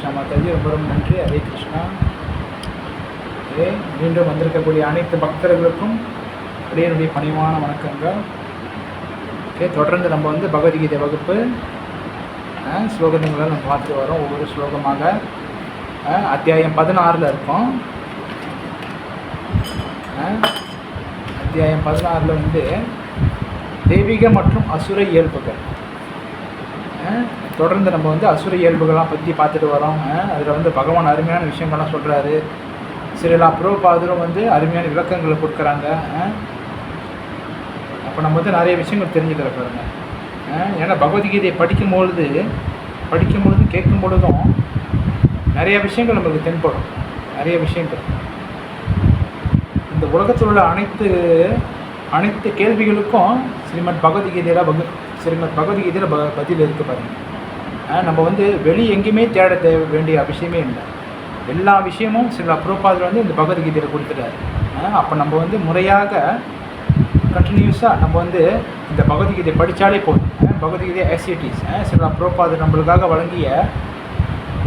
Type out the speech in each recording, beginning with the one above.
கிருஷ்ணா மாதாஜி, ரொம்ப ரொம்ப நன்றி. ஹரே கிருஷ்ணா. ஓகே, மீண்டும் வந்திருக்கக்கூடிய அனைத்து பக்தர்களுக்கும் என்னுடைய பணிவான வணக்கங்கள். ஓகே, தொடர்ந்து நம்ம வந்து பகவத்கீதை வகுப்பு ஸ்லோகங்களை நம்ம பார்த்துட்டு வரோம். ஒவ்வொரு ஸ்லோகமாக அத்தியாயம் 16 இருக்கோம். அத்தியாயம் 16 வந்து தெய்வீக மற்றும் அசுர இயல்புகள். தொடர்ந்து நம்ம வந்து அசுர இயல்புகள்லாம் பற்றி பார்த்துட்டு வரோம். அதில் வந்து பகவான் அருமையான விஷயங்கள்லாம் சொல்கிறாரு. சில பிரபுபாதரும் வந்து அருமையான விளக்கங்களை கொடுக்குறாங்க. அப்போ நம்ம வந்து நிறைய விஷயங்கள் தெரிஞ்சுக்கிற பாருங்க. ஏன்னா பகவத்கீதையை படிக்கும்பொழுது கேட்கும் பொழுதும் நிறைய விஷயங்கள் நம்மளுக்கு தென்படும். நிறைய விஷயங்கள் இந்த உலகத்தில் உள்ள அனைத்து கேள்விகளுக்கும் ஸ்ரீமத் பகவத்கீதையில் பதில் இருக்குது பாருங்கள். நம்ம வந்து வெளியே எங்கேயுமே தேட வேண்டிய அவசியமே இல்லை. எல்லா விஷயமும் சில பிரபுபாதர் வந்து இந்த பகவத்கீதையில் கொடுத்துட்டாரு. அப்போ நம்ம வந்து முறையாக கண்டினியூஸாக நம்ம வந்து இந்த பகவத்கீதை படித்தாலே போதும். பகவத்கீதை ஆசிட்டிஸ் சில பிரபுபாதர் நம்மளுக்காக வழங்கிய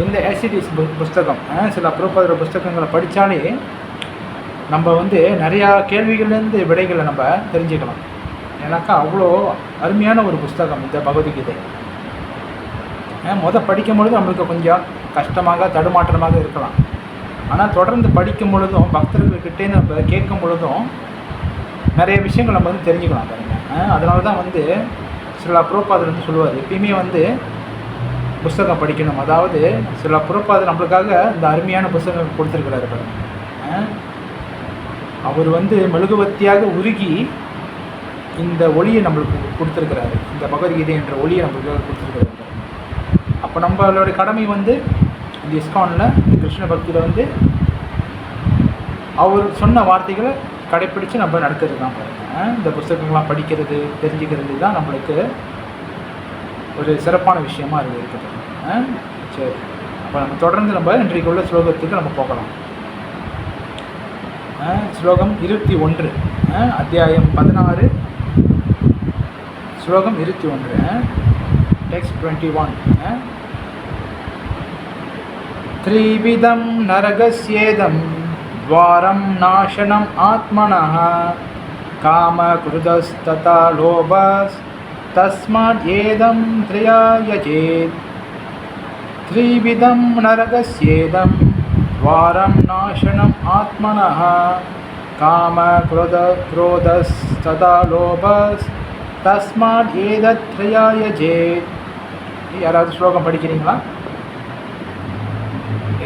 இந்த ஆசிட்டிஸ் புஸ்தகம், சில பிரபுபாதர் புஸ்தகங்களை படித்தாலே நம்ம வந்து நிறையா கேள்விகள்லேருந்து விடைகளை நம்ம தெரிஞ்சுக்கலாம். ஏன்னாக்கா அவ்வளோ அருமையான ஒரு புஸ்தகம் இந்த பகவத்கீதை. படிக்கும் பொழுது நம்மளுக்கு கொஞ்சம் கஷ்டமாக தடுமாற்றமாக இருக்கலாம். ஆனால் தொடர்ந்து படிக்கும் பொழுதும் பக்தர்கள்கிட்டே நம்ம கேட்கும் பொழுதும் நிறைய விஷயங்கள் நம்ம வந்து தெரிஞ்சுக்கலாம் பாருங்கள். அதனால தான் வந்து சில பிரபுபாதர் வந்து சொல்லுவார், எப்பயுமே வந்து புஸ்தகம் படிக்கணும். அதாவது சில பிரபுபாதர் நம்மளுக்காக இந்த அருமையான புஸ்தகம் கொடுத்துருக்கிறாரு பாருங்கள். அவர் வந்து மெழுகுவர்த்தியாக உருகி இந்த ஒளியை நம்மளுக்கு கொடுத்துருக்கிறாரு. இந்த பகவத்கீதை என்ற ஒளியை நம்மளுக்காக கொடுத்துருக்கிறாரு. அப்போ நம்மளோட கடமை வந்து இந்த இஸ்கானில் கிருஷ்ண பக்தியில் வந்து அவர் சொன்ன வார்த்தைகளை கடைப்பிடித்து நம்ம நடக்கிறது தான் பாருங்கள். இந்த புஸ்தகங்கள்லாம் படிக்கிறது தெரிஞ்சுக்கிறது தான் நம்மளுக்கு ஒரு சிறப்பான விஷயமா அது இருக்குது. சரி, அப்போ நம்ம தொடர்ந்து நம்ம இன்றைக்கு உள்ள ஸ்லோகத்துக்கு நம்ம போகலாம். ஸ்லோகம் 21, அத்தியாயம் 16, ஸ்லோகம் 21, டெக்ஸ்ட் 21. த்ரிவிதம் நரகஸ்யேதம் துவாரம் நாசனம் ஆத்மனः காம க்ரோதஸ்ததா லோபஸ் தஸ்மாத் ஏதம் த்ரயயஜேத். த்ரிவிதம் நரகஸ்யேதம் துவாரம் நாசனம் ஆத்மனः காம க்ரோதஸ்ததா லோபஸ் தஸ்மாத் ஏதத் த்ரயயஜேத். யாராவது ஸ்லோகம் படிக்கிறீங்களா?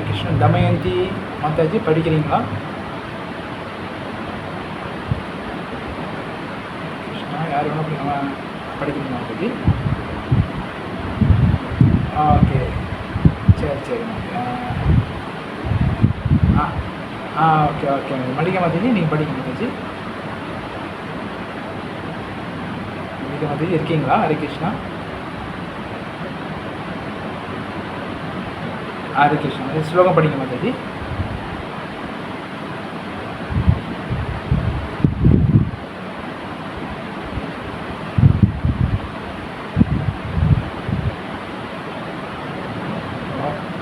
கிருஷ்ணன் தமயந்தி மாதாஜி படிக்கிறீங்களா? கிருஷ்ணா யார் வேணா படிக்கிறீங்களா மாதாஜி? ஓகே, சரி ஓகே மல்லிகா மாதாஜி, நீங்கள் படிக்க மாதாஜி. மல்லிகா மாதாஜி இருக்கீங்களா? ஹரே கிருஷ்ணா. ஹரே கிருஷ்ணா. ஸ்லோகம் படிங்க மாதாஜி.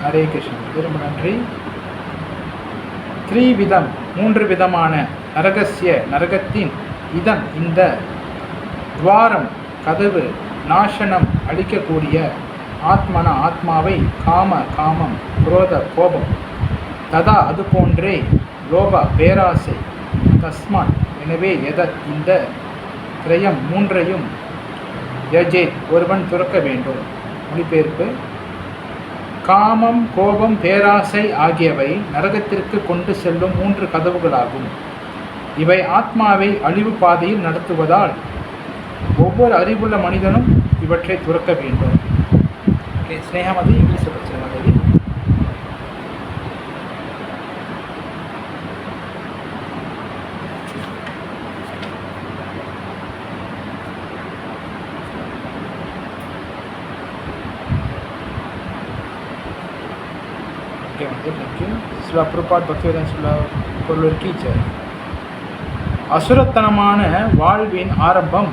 ஹரே கிருஷ்ணா, ரொம்ப நன்றி. த்ரிவிதம் 3 விதமான நரகத்தின் இதம் இந்த துவாரம் கதவு நாசனம் அளிக்கக்கூடிய ஆத்மாவை காமம் குரோத கோபம் ததா அது போன்றே லோப பேராசை தஸ்மான் எனவே இந்த திரயம் 3ஐயும் யஜேத் ஒருவன் துறக்க வேண்டும். மொழிபெயர்ப்பு: காமம் கோபம் பேராசை ஆகியவை நரகத்திற்கு கொண்டு செல்லும் 3 கதவுகளாகும். இவை ஆத்மாவை அழிவு பாதையில் நடத்துவதால் ஒவ்வொரு அறிவுள்ள மனிதனும் இவற்றை துறக்க வேண்டும். ஸ்னேகா மாதிரி இங்கிலீஷில் படிச்சிட மாதிரி. ஓகே வந்து தேங்க்யூ. சில பிரபாத் பக்திவேதன் சில பொருள் கீச்சர். அசுரத்தனமான வாழ்வின் ஆரம்பம்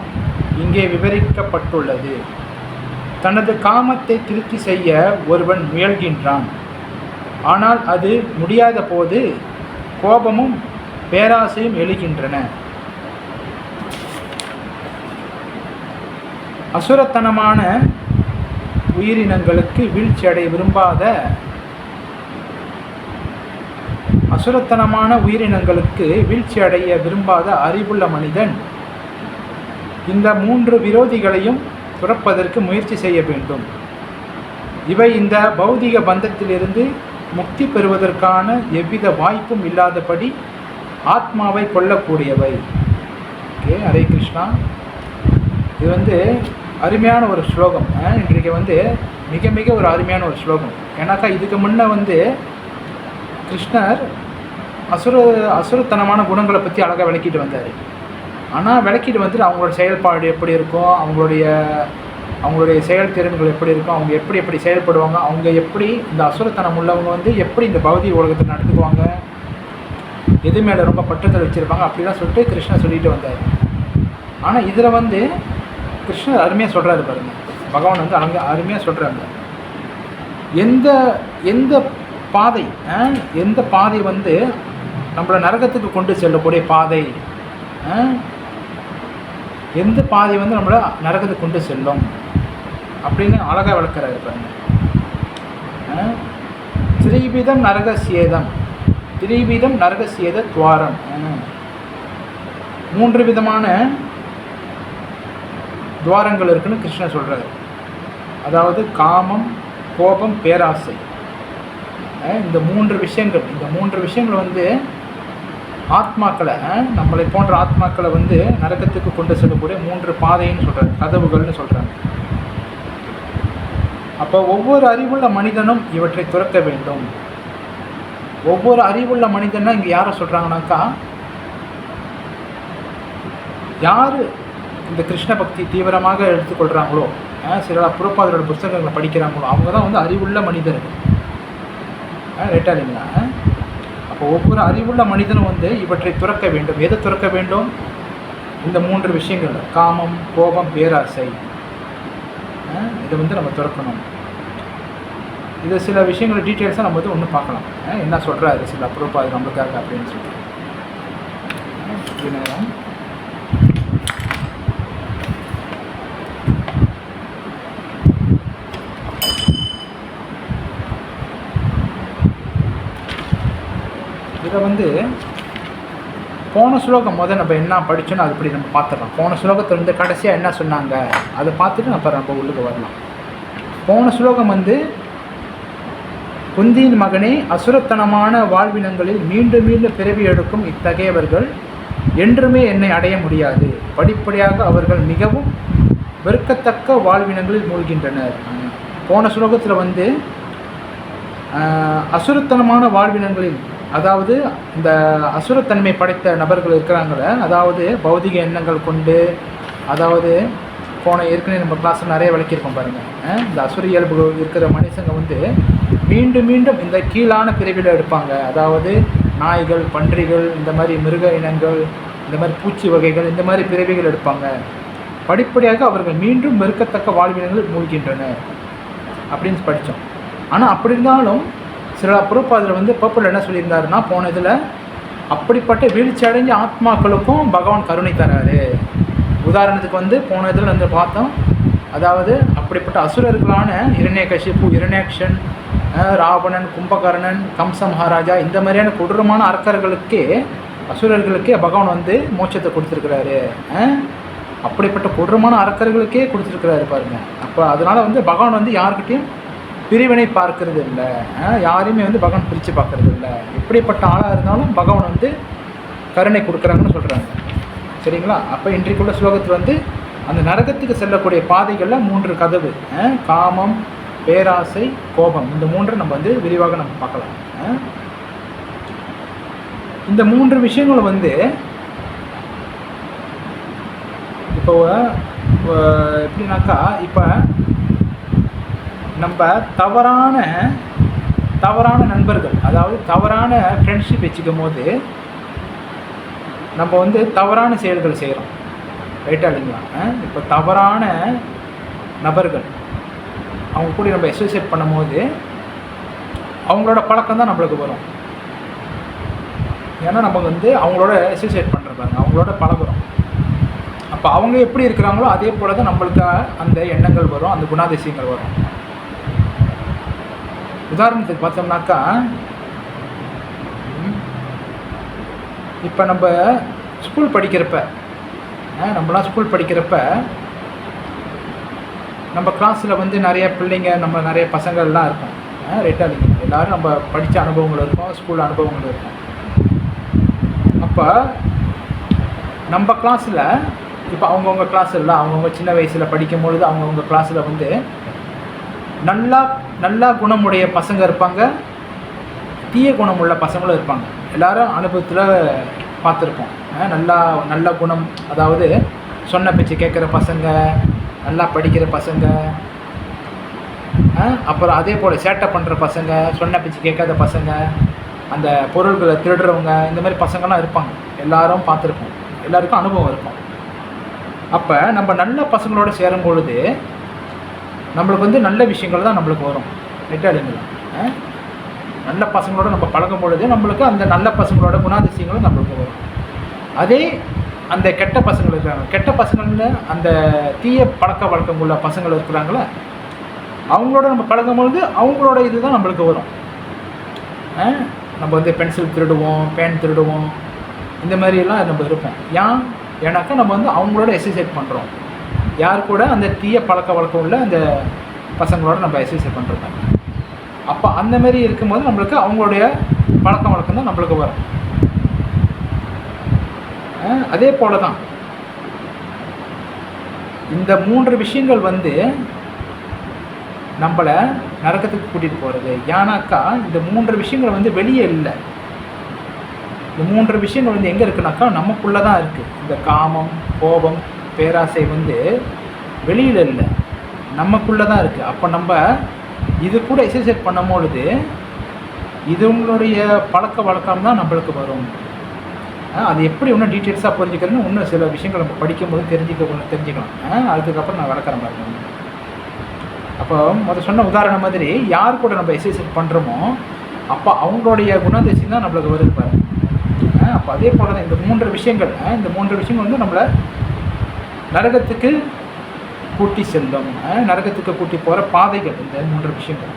இங்கே விவரிக்கப்பட்டுள்ளது. தனது காமத்தை திருப்தி செய்ய ஒருவன் முயல்கின்றான். ஆனால் அது முடியாத போது கோபமும் பேராசையும் எழுகின்றன. அசுரத்தனமான உயிரினங்களுக்கு வீழ்ச்சி அடைய விரும்பாத அறிவுள்ள மனிதன் இந்த 3 விரோதிகளையும் துறப்பதற்கு முயற்சி செய்ய வேண்டும். இவை இந்த பௌதிக பந்தத்திலிருந்து முக்தி பெறுவதற்கான எவ்வித வாய்ப்பும் இல்லாதபடி ஆத்மாவை கொல்லக்கூடியவை. ஓகே, ஹரே கிருஷ்ணா. இது அருமையான ஒரு ஸ்லோகம். இன்றைக்கு மிக மிக ஒரு அருமையான ஒரு ஸ்லோகம். ஏன்னாக்கா இதுக்கு முன்னே கிருஷ்ணர் அசுரத்தனமான குணங்களை பற்றி அழகாக விளக்கிட்டு வந்தார். ஆனால் விளக்கிட்டு அவங்களோட செயல்பாடு எப்படி இருக்கும், அவங்களுடைய செயல்திறன்கள் எப்படி இருக்கும், அவங்க எப்படி செயல்படுவாங்க, அவங்க எப்படி இந்த அசுரத்தனம் உள்ளவங்க எப்படி இந்த பௌதிக உலகத்தில் நடந்துக்குவாங்க, எது மேலே ரொம்ப பற்றுதல் வச்சுருப்பாங்க, அப்படிலாம் சொல்லிட்டு கிருஷ்ணர் சொல்லிட்டு வந்தார். ஆனால் இதில் கிருஷ்ணர் அருமையாக சொல்கிறாரு பாருங்க. பகவான் அருமையாக சொல்கிறாங்க. எந்த பாதை நம்மளை நரகத்துக்கு கொண்டு செல்லக்கூடிய பாதை, எந்த பாதை நம்மளை நரகத்துக்கு கொண்டு செல்லும் அப்படின்னு அழகாக விளக்குறாரு பாருங்க. திரிவிதம் நரகசியேத துவாரம். 3 விதமான துவாரங்கள் இருக்குன்னு கிருஷ்ணர் சொல்கிறார். அதாவது காமம், கோபம், பேராசை. இந்த 3 விஷயங்கள் ஆத்மாக்களை, நம்மளை போன்ற ஆத்மாக்களை நரகத்துக்கு கொண்டு செல்லக்கூடிய 3 பாதைன்னு சொல்கிறாங்க, கதவுகள்னு சொல்கிறாங்க. அப்போ ஒவ்வொரு அறிவுள்ள மனிதனும் இவற்றை துறக்க வேண்டும். ஒவ்வொரு அறிவுள்ள மனிதன்னா இங்கே யாரை சொல்கிறாங்கனாக்கா, யார் இந்த கிருஷ்ண பக்தி தீவிரமாக எடுத்துக்கொள்கிறாங்களோ, சில பிரபுபாதரோட புத்தகங்களை படிக்கிறாங்களோ, அவங்க தான் அறிவுள்ள மனிதர்கள். ரைட்டா இல்லைங்களா? அப்போ ஒவ்வொரு அறிவுள்ள மனிதனும் இவற்றை துறக்க வேண்டும். எதை துறக்க வேண்டும்? இந்த 3 விஷயங்கள், காமம், கோபம், பேராசை. இதை நம்ம துறக்கணும். இது சில விஷயங்கள் டீட்டெயில்ஸாக நம்ம ஒன்று பார்க்கலாம். என்ன சொல்கிறாரு சில பிரபுபாதர் நம்மளுக்காக அப்படின்னு சொல்லி. இதை போன ஸ்லோகம் நம்ம என்ன படித்தோன்னு அது இப்படி நம்ம பார்த்துடலாம். போன ஸ்லோகத்தில் கடைசியாக என்ன சொன்னாங்க அதை பார்த்துட்டு நம்ம உள்ளுக்கு வரலாம். போன ஸ்லோகம் குந்தியின் மகனே, அசுரத்தனமான வாழ்வினங்களில் மீண்டும் மீண்டும் பிறவி எடுக்கும் இத்தகையவர்கள் என்றுமே என்னை அடைய முடியாது. படிப்படியாக அவர்கள் மிகவும் வெறுக்கத்தக்க வாழ்வினங்களில் மூழ்கின்றனர். போன ஸ்லோகத்தில் அசுரத்தனமான வாழ்வினங்களில், அதாவது இந்த அசுரத்தன்மை படைத்த நபர்கள் இருக்கிறாங்களே, அதாவது பௌதிக எண்ணங்கள் கொண்டு, அதாவது ஏற்கனவே நம்ம கிளாஸில் நிறைய விளக்கியிருக்கோம் பாருங்கள். இந்த அசுர இயல்பு இருக்கிற மனுஷங்க மீண்டும் மீண்டும் இந்த கீழான பிரிவில் எடுப்பாங்க. அதாவது நாய்கள், பன்றிகள், இந்த மாதிரி மிருக இனங்கள், இந்த மாதிரி பூச்சி வகைகள், இந்த மாதிரி பிறவிகள் எடுப்பாங்க. படிப்படியாக அவர்கள் மீண்டும் வெறுக்கத்தக்க வாழ்வினங்களில் மூழ்கின்றனர் அப்படின்னு படித்தோம். ஆனால் அப்படி இருந்தாலும் சில பிரபுபாதர் பர்பிள் என்ன சொல்லியிருந்தாருன்னா, போன இதில் அப்படிப்பட்ட வீழ்ச்சி அடைஞ்ச ஆத்மாக்களுக்கும் பகவான் கருணை தராரு. உதாரணத்துக்கு போன இதில் பார்த்தோம். அதாவது அப்படிப்பட்ட அசுரர்களான இரண்யகசிப்பு, இரண்யாக்ஷன், ராவணன், கும்பகர்ணன், கம்ச மகாராஜா, இந்த மாதிரியான கொடூரமான அரக்கர்களுக்கே, அசுரர்களுக்கே பகவான் மோட்சத்தை கொடுத்துருக்கிறாரு. அப்படிப்பட்ட கொடூரமான அரக்கர்களுக்கே கொடுத்துருக்கிறாரு பாருங்க. அப்போ அதனால் பகவான் யாருக்கிட்டையும் பிரிவினை பார்க்கறது இல்லை, யாரையுமே பகவான் பிரித்து பார்க்கறது இல்லை. எப்படிப்பட்ட ஆளாக இருந்தாலும் பகவான் கருணை கொடுக்குறாங்கன்னு சொல்கிறாங்க. சரிங்களா? அப்போ இன்றைக்குள்ள ஸ்லோகத்தில் அந்த நரகத்துக்கு செல்லக்கூடிய பாதைகளில் 3 கதவு, காமம், பேராசை, கோபம், இந்த 3 நம்ம விரிவாக நம்ம பார்க்கலாம். இந்த 3 விஷயங்களும் இப்போ எப்படின்னாக்கா, இப்போ நம்ம தவறான நண்பர்கள், அதாவது தவறான ஃப்ரெண்ட்ஷிப் வச்சுக்கும் போது நம்ம தவறான செயல்கள் செய்கிறோம். ரைட்டா இல்லைங்களா? இப்போ தவறான நபர்கள் அவங்க கூட நம்ம அசோசியேட் பண்ணும்போது அவங்களோட பழக்கம் தான் நம்மளுக்கு வரும். ஏன்னா நம்ம வந்து அவங்களோட அசோசியேட் பண்ணுறப்பாங்க, அவங்களோட பழகுறோம். அப்போ அவங்க எப்படி இருக்கிறாங்களோ அதே போல தான் நம்மளுக்கு அந்த எண்ணங்கள் வரும், அந்த குணாதிசயங்கள் வரும். உதாரணத்துக்கு பார்த்தோம்னாக்கா, இப்போ நம்ம ஸ்கூல் படிக்கிறப்ப, நம்மளாம் ஸ்கூல் படிக்கிறப்ப நம்ம கிளாஸில் வந்து நிறைய பிள்ளைங்க, நம்ம நிறைய பசங்கள்லாம் இருக்கும், ரைட்டாக இல்லைங்க, எல்லோரும் நம்ம படித்த அனுபவங்கள் இருக்கும், ஸ்கூல் அனுபவங்கள் இருக்கும். அப்போ நம்ம கிளாஸில் இப்போ அவங்கவுங்க கிளாஸில் அவங்கவுங்க சின்ன வயசில் படிக்கும் பொழுது அவங்கவுங்க கிளாஸில் வந்து நல்லா குணமுடைய பசங்க இருப்பாங்க, தீய குணமுள்ள பசங்களும் இருப்பாங்க. எல்லோரும் அனுபவத்தில் பார்த்துருப்போம். நல்ல குணம், அதாவது சொன்ன பேச்சு கேட்குற பசங்க, நல்லா படிக்கிற பசங்க, அப்புறம் அதே போல் சேட்டை பண்ணுற பசங்க, சொன்ன பேச்சு கேட்காத பசங்க, அந்த பொருள்களை திருடுறவங்க, இந்த மாதிரி பசங்கள்லாம் இருப்பாங்க. எல்லோரும் பார்த்துருப்போம், எல்லாருக்கும் அனுபவம் இருக்கும். அப்போ நம்ம நல்ல பசங்களோட சேரும் பொழுது நம்மளுக்கு வந்து நல்ல விஷயங்கள் தான் நம்மளுக்கு வரும், ரைட்டாக இல்லைங்களா? நல்ல பசங்களோட நம்ம பழகும் பொழுது நம்மளுக்கு அந்த நல்ல பசங்களோட குணாதிசயங்களும் நம்மளுக்கு வரும். அதே அந்த கெட்ட பசங்கள் இருக்கிறாங்க, கெட்ட பசங்களில் அந்த தீய பழக்க வழக்கம் உள்ள பசங்கள் இருக்கிறாங்களே, அவங்களோட நம்ம பழகும் பொழுது அவங்களோட இது தான் நம்மளுக்கு வரும். நம்ம வந்து பென்சில் திருடுவோம், பேன் திருடுவோம், இந்த மாதிரியெல்லாம் நம்ம இருப்போம். ஏன்னாக்கா நம்ம வந்து அவங்களோட அசோசியேட் பண்ணுறோம். யார் கூட? அந்த தீய பழக்க வழக்கம் உள்ள அந்த பசங்களோட நம்ம அசோசியேட் பண்ணுறோம். அப்போ அந்த மாதிரி இருக்கும்போது நம்மளுக்கு அவங்களுடைய பழக்க வழக்கம் தான் நம்மளுக்கு வரும். அதே போல தான் இந்த 3 விஷயங்கள் வந்து நம்மளை நரகத்துக்கு கூட்டிகிட்டு போகிறது. ஏன்னாக்கா இந்த 3 விஷயங்கள் வந்து வெளியே இல்லை. இந்த 3 விஷயங்கள் வந்து எங்கே இருக்குனாக்கா நமக்குள்ளே தான் இருக்குது. இந்த காமம், கோபம், பேராசை வந்து வெளியில் இல்லை, நமக்குள்ளே தான் இருக்குது. அப்போ நம்ம இது கூட எக்ஸசைஸ் பண்ணும் பொழுது இதுங்களுடைய பழக்க வழக்கம் தான் நம்மளுக்கு வரும். அது எப்படி இன்னும் டீட்டெயில்ஸாக புரிஞ்சுக்கிறதுன்னு இன்னும் சில விஷயங்கள் நம்ம படிக்கும்போது தெரிஞ்சுக்கலாம். அதுக்கப்புறம் நான் விளக்குறேன் பாருங்க. அப்போ சொன்ன உதாரணம் மாதிரி யார் கூட நம்ம எக்ஸசைஸ் பண்ணுறோமோ அப்போ அவங்களுடைய குணாதிசயம் தான் நம்மளுக்கு வருது பாருங்க. அப்போ அதே போல் தான் இந்த 3 விஷயங்கள், இந்த 3 விஷயங்கள் வந்து நம்மளை நரகத்துக்கு கூட்டி செல்லும், நரகத்துக்கு கூட்டி போகிற பாதைகள் இந்த 3 விஷயங்கள்.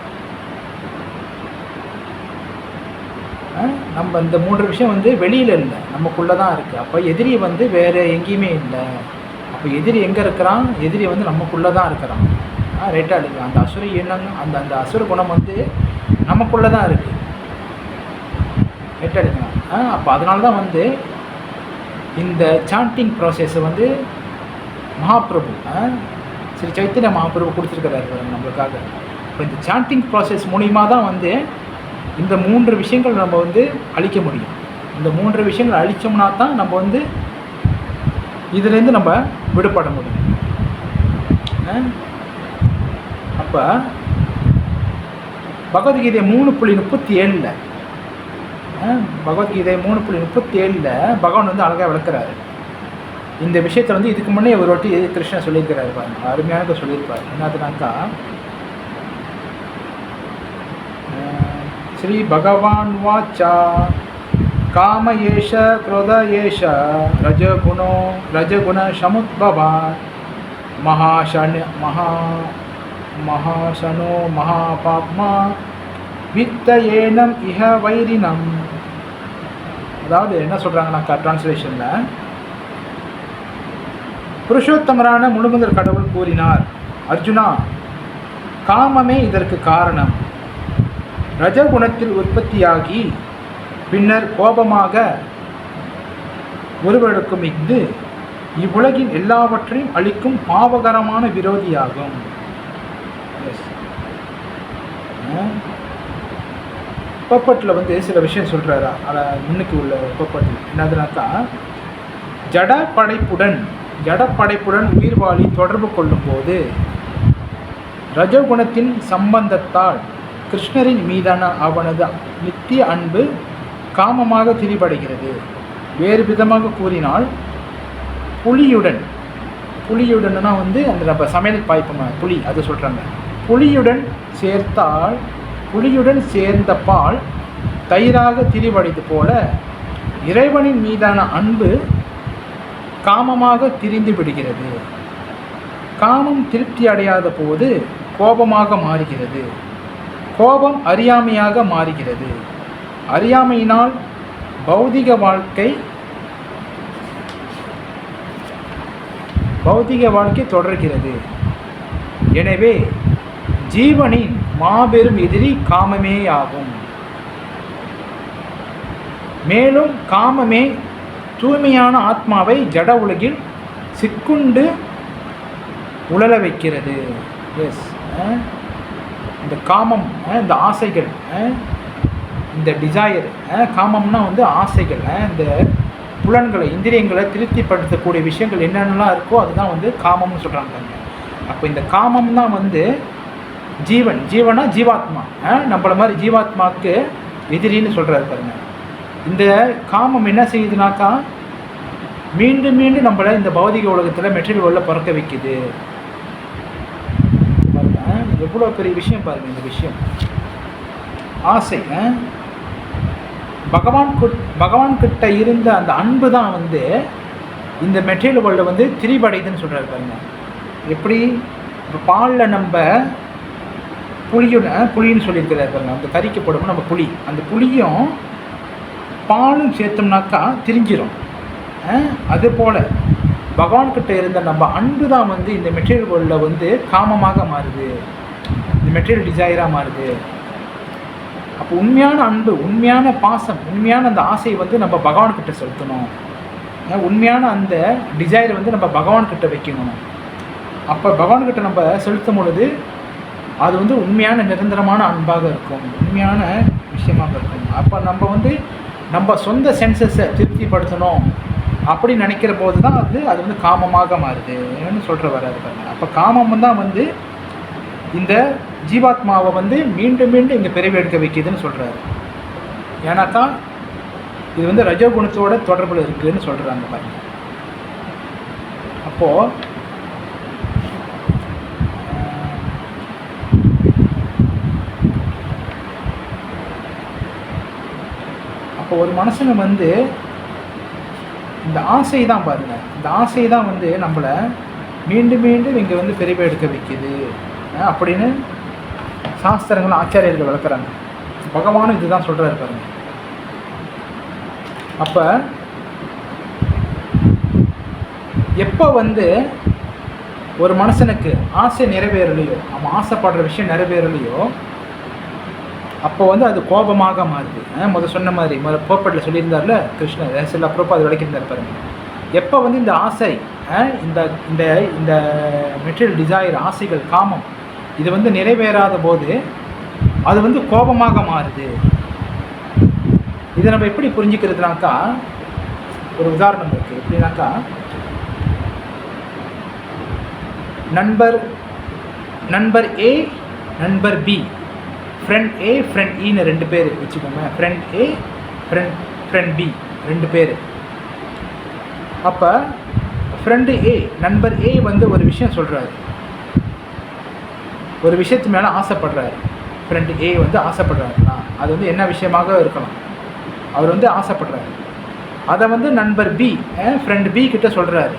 நம்ம இந்த 3 விஷயம் வந்து வெளியில் இல்லை, நமக்குள்ளே தான் இருக்குது. அப்போ எதிரி வந்து வேறு எங்கேயுமே இல்லை. அப்போ எதிரி எங்கே இருக்கிறான்? எதிரி வந்து நமக்குள்ளே தான் இருக்கிறான், ரைட்டாக இல்லைங்களா? அந்த அசுர எண்ணம், அந்த அசுர குணம் வந்து நமக்குள்ளே தான் இருக்குது, ரைட்டாக இல்லைங்களா? அப்போ அதனால தான் வந்து இந்த சாண்டிங் ப்ராசஸை வந்து மகாபிரபு, ஸ்ரீ சைத்தன்ய மகாபிரபு கொடுத்துருக்கிறாரு நம்மளுக்காக. இப்போ இந்த சாண்டிங் ப்ராசஸ் மூலிமா தான் வந்து இந்த 3 விஷயங்கள் நம்ம வந்து அழிக்க முடியும். இந்த 3 விஷயங்கள் அழித்தோம்னா தான் நம்ம வந்து இதுலேருந்து நம்ம விடுபட முடியும். அப்போ பகவத்கீதை 3.37 பகவத்கீதை 3.37 பகவான் வந்து அழகாக விளக்குறாரு. இந்த விஷயத்தை வந்து இதுக்கு முன்னே ஒரு வாட்டி கிருஷ்ணன் சொல்லியிருக்கிறாரு பாருங்க, அருமையாக சொல்லியிருப்பார். என்னதுனாக்கா, ஸ்ரீ பகவான் வாச்சா காம ஏஷ க்ரோத ஏஷ ரஜகுண சமுத்பவான் மகாசனோ மகாபாப்மா வித்தயேனம் இஹ வைரினம். அதாவது என்ன சொல்கிறாங்கன்னாக்கா, டிரான்ஸ்லேஷனில் புருஷோத்தமரான முழுமுதற் கடவுள் கூறினார், அர்ஜுனா, காமமே இதற்கு காரணம். ரஜகுணத்தில் உற்பத்தியாகி பின்னர் கோபமாக ஒருவருக்கும் இஃது இவ்வுலகின் எல்லாவற்றையும் அளிக்கும் பாவகரமான விரோதியாகும். பப்பட்டில் வந்து சில விஷயம் சொல்கிறாரா, அதில் முன்னுக்கு உள்ள பப்பட்டில் என்னதுனாக்கா, ஜடப்படைப்புடன் உயிர்வாழி தொடர்பு கொள்ளும்போது ரஜகுணத்தின் சம்பந்தத்தால் கிருஷ்ணரின் மீதான அவனது நித்திய அன்பு காமமாக திரிபடுகிறது. வேறு விதமாக கூறினால், புலியுடன்னா வந்து அந்த நம்ம சமையல் பாய்ப்போம் புளி, அது சொல்கிறாங்க. புலியுடன் சேர்த்தால் புளியுடன் சேர்ந்த பால் தயிராக திரிவடைவது போல இறைவனின் மீதான அன்பு காமமாக திரிந்து விடுகிறது. காமம் திருப்தி அடையாத போது கோபமாக மாறுகிறது. கோபம் அறியாமையாக மாறுகிறது. அறியாமையினால் பௌதிக வாழ்க்கை தொடர்கிறது. எனவே ஜீவனின் மாபெரும் எதிரி காமமே ஆகும். மேலும் காமமே தூய்மையான ஆத்மாவை ஜட உலகில் சிக்குண்டு உழல வைக்கிறது. எஸ், இந்த காமம், இந்த ஆசைகள், இந்த டிசையர், காமம்னா வந்து ஆசைகள், இந்த புலன்களை இந்திரியங்களை திருப்திப்படுத்தக்கூடிய விஷயங்கள் என்னென்னலாம் இருக்கோ அதுதான் வந்து காமம்னு சொல்கிறாங்க. அப்போ இந்த காமம் தான் வந்து ஜீவனா ஜீவாத்மா, நம்மள மாதிரி ஜீவாத்மாவுக்கு எதிரின்னு சொல்கிறாரு பாருங்க. இந்த காமம் என்ன செய்யுதுனாக்கா மீண்டும் மீண்டும் நம்மளை இந்த பௌதிக உலகத்தில் மெட்டீரியல் வேர்ல்டில் பிறக்க வைக்குது. எவ்வளோ பெரிய விஷயம் பாருங்கள் இந்த விஷயம். ஆசை, பகவான் கிட்ட இருந்த அந்த அன்பு தான் வந்து இந்த மெட்டீரியல் வேர்ல்டை வந்து திரிபடைதுன்னு சொல்கிறாரு பாருங்க. எப்படி இப்போ பாலில் நம்ம புளின்னு சொல்லியிருக்கிறாரு பாருங்க. அந்த கறிக்கு போடும்போது நம்ம புளி, அந்த புளியும் பாலும் சேர்த்தோம்னாக்கா திரிஞ்சிடும். அதுபோல் பகவான்கிட்ட இருந்த நம்ம அன்பு தான் வந்து இந்த மெட்டீரியல் வேர்ல்டில் வந்து காமமாக மாறுது, இந்த மெட்டீரியல் டிசைராக மாறுது. அப்போ உண்மையான அன்பு, உண்மையான பாசம், உண்மையான அந்த ஆசையை வந்து நம்ம பகவான்கிட்ட செலுத்தணும். உண்மையான அந்த டிசைரை வந்து நம்ம பகவான்கிட்ட வைக்கணும். அப்போ பகவான்கிட்ட நம்ம செலுத்தும் பொழுது அது வந்து உண்மையான நிரந்தரமான அன்பாக இருக்கும், உண்மையான விஷயமாக இருக்கும். அப்போ நம்ம வந்து நம்ம சொந்த சென்சஸை திருப்திப்படுத்தணும் அப்படி நினைக்கிற போது தான் அது வந்து காமமாக மாறுதுன்னு சொல்கிற வராது பாருங்க. அப்போ காமம் தான் வந்து இந்த ஜீவாத்மாவை வந்து மீண்டும் மீண்டும் இங்கே பிறவி எடுக்க வைக்கிதுன்னு சொல்கிறாரு. ஏன்னாக்கா இது வந்து ரஜோகுணத்தோட தொடர்பில் இருக்குதுன்னு சொல்கிறாங்க பாருங்க. அப்போது ஒரு மனுஷனை வந்து இந்த ஆசை தான் பாருங்கள், இந்த ஆசை தான் வந்து நம்மளை மீண்டும் மீண்டும் இங்கே வந்து பிறவி எடுக்க வைக்கிது அப்படின்னு சாஸ்திரங்கள் ஆச்சாரியர்கள் விளக்குறாங்க. பகவானும் இதுதான் சொல்கிறாரு பாருங்க. அப்போ எப்போ வந்து ஒரு மனுஷனுக்கு ஆசை நிறைவேறலையோ, அவன் ஆசைப்படுற விஷயம் நிறைவேறலையோ, அப்போ வந்து அது கோபமாக மாறுது. சொன்ன மாதிரி போப்பட்டில் சொல்லியிருந்தார்ல கிருஷ்ணர், சில அப்புறம் அது விளக்கியிருந்தார் பாருங்க. எப்போ வந்து இந்த ஆசை, இந்த இந்த இந்த மெட்டீரியல் டிசைர், ஆசைகள், காமம் இது வந்து நிறைவேறாத போது அது வந்து கோபமாக மாறுது. இதை நம்ம எப்படி புரிஞ்சுக்கிறதுனாக்கா, ஒரு உதாரணம் இருக்குது. எப்படின்னாக்கா, நண்பர் ஏ, நண்பர் பி, ஃப்ரெண்ட் ஏ, ஃப்ரெண்ட் ஈன்னு 2 பேர் வச்சுக்கோங்க. ஃப்ரெண்ட் ஏ, ஃப்ரெண்ட் பி 2 பேர். அப்போ ஃப்ரெண்டு ஏ, நண்பர் ஏ வந்து ஒரு விஷயம் சொல்கிறாரு, ஒரு விஷயத்து மேலே ஆசைப்படுறாரு. ஃப்ரெண்டு ஏ வந்து ஆசைப்படுறாருன்னா அது வந்து என்ன விஷயமாக இருக்கலாம், அவர் வந்து ஆசைப்படுறாரு. அதை வந்து நண்பர் பி, ஃப்ரெண்டு பி கிட்ட சொல்கிறாரு.